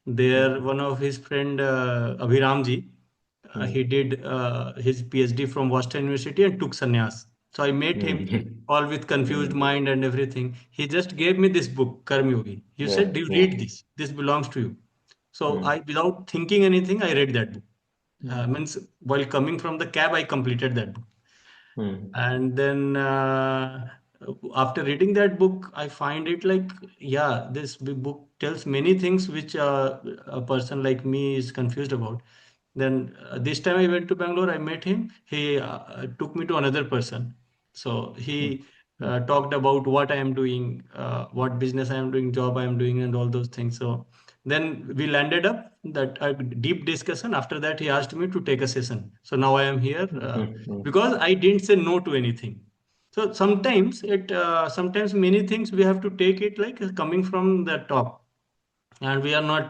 There, one of his friend Abhiramji, he did his PhD from Boston University and took sannyas. So I met him, Mm. all with confused Mm. mind and everything. He just gave me this book, Karma Yogi. You Yeah. said, "Do you Yeah. read this? This belongs to you." So Mm. I, without thinking anything, I read that book. Mm. Means while coming from the cab, I completed that book. Mm. And then after reading that book, I find it like, yeah, this book tells many things which a person like me is confused about. Then this time I went to Bangalore, I met him. He took me to another person. So Mm. he talked about what I am doing, what business I am doing, job I am doing, and all those things. So then we landed up that a deep discussion. After that, he asked me to take a session. So now I am here Mm. Mm. because I didn't say no to anything. So sometimes many things we have to take it like coming from the top, and we are not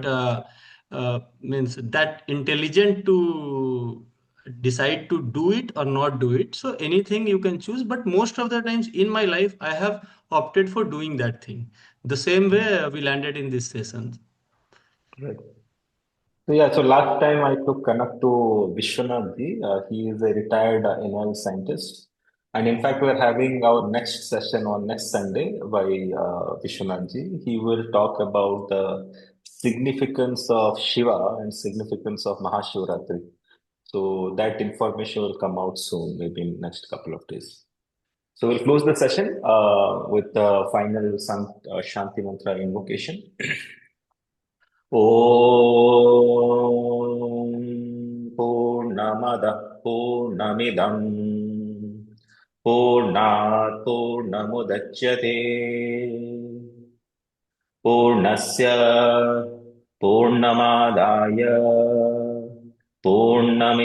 means that intelligent to decide to do it or not do it. So anything you can choose, but most of the times in my life I have opted for doing that thing. The same way we landed in this session. Right. So yeah, so last time I took Kanak to Vishwanath ji. He is a retired NL scientist. And in fact, we're having our next session on next Sunday by Vishwanath ji. He will talk about the significance of Shiva and significance of Mahashivratri. So that information will come out soon, maybe in next couple of days. So we'll close the session with the final Shanti Mantra invocation. ॐ पूर्णमदः पूर्णमिदं पूर्णात् पूर्णमुदच्यते पूर्णस्य पूर्णमादाय पूर्णमेवावशिष्यते।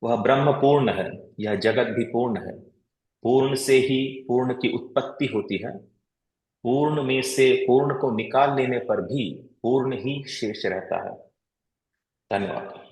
वह ब्रह्म पूर्ण है, यह जगत भी पूर्ण है। पूर्ण से ही पूर्ण की उत्पत्ति होती है। पूर्ण में से पूर्ण को निकाल लेने पर भी पूर्ण ही शेष रहता है। धन्यवाद।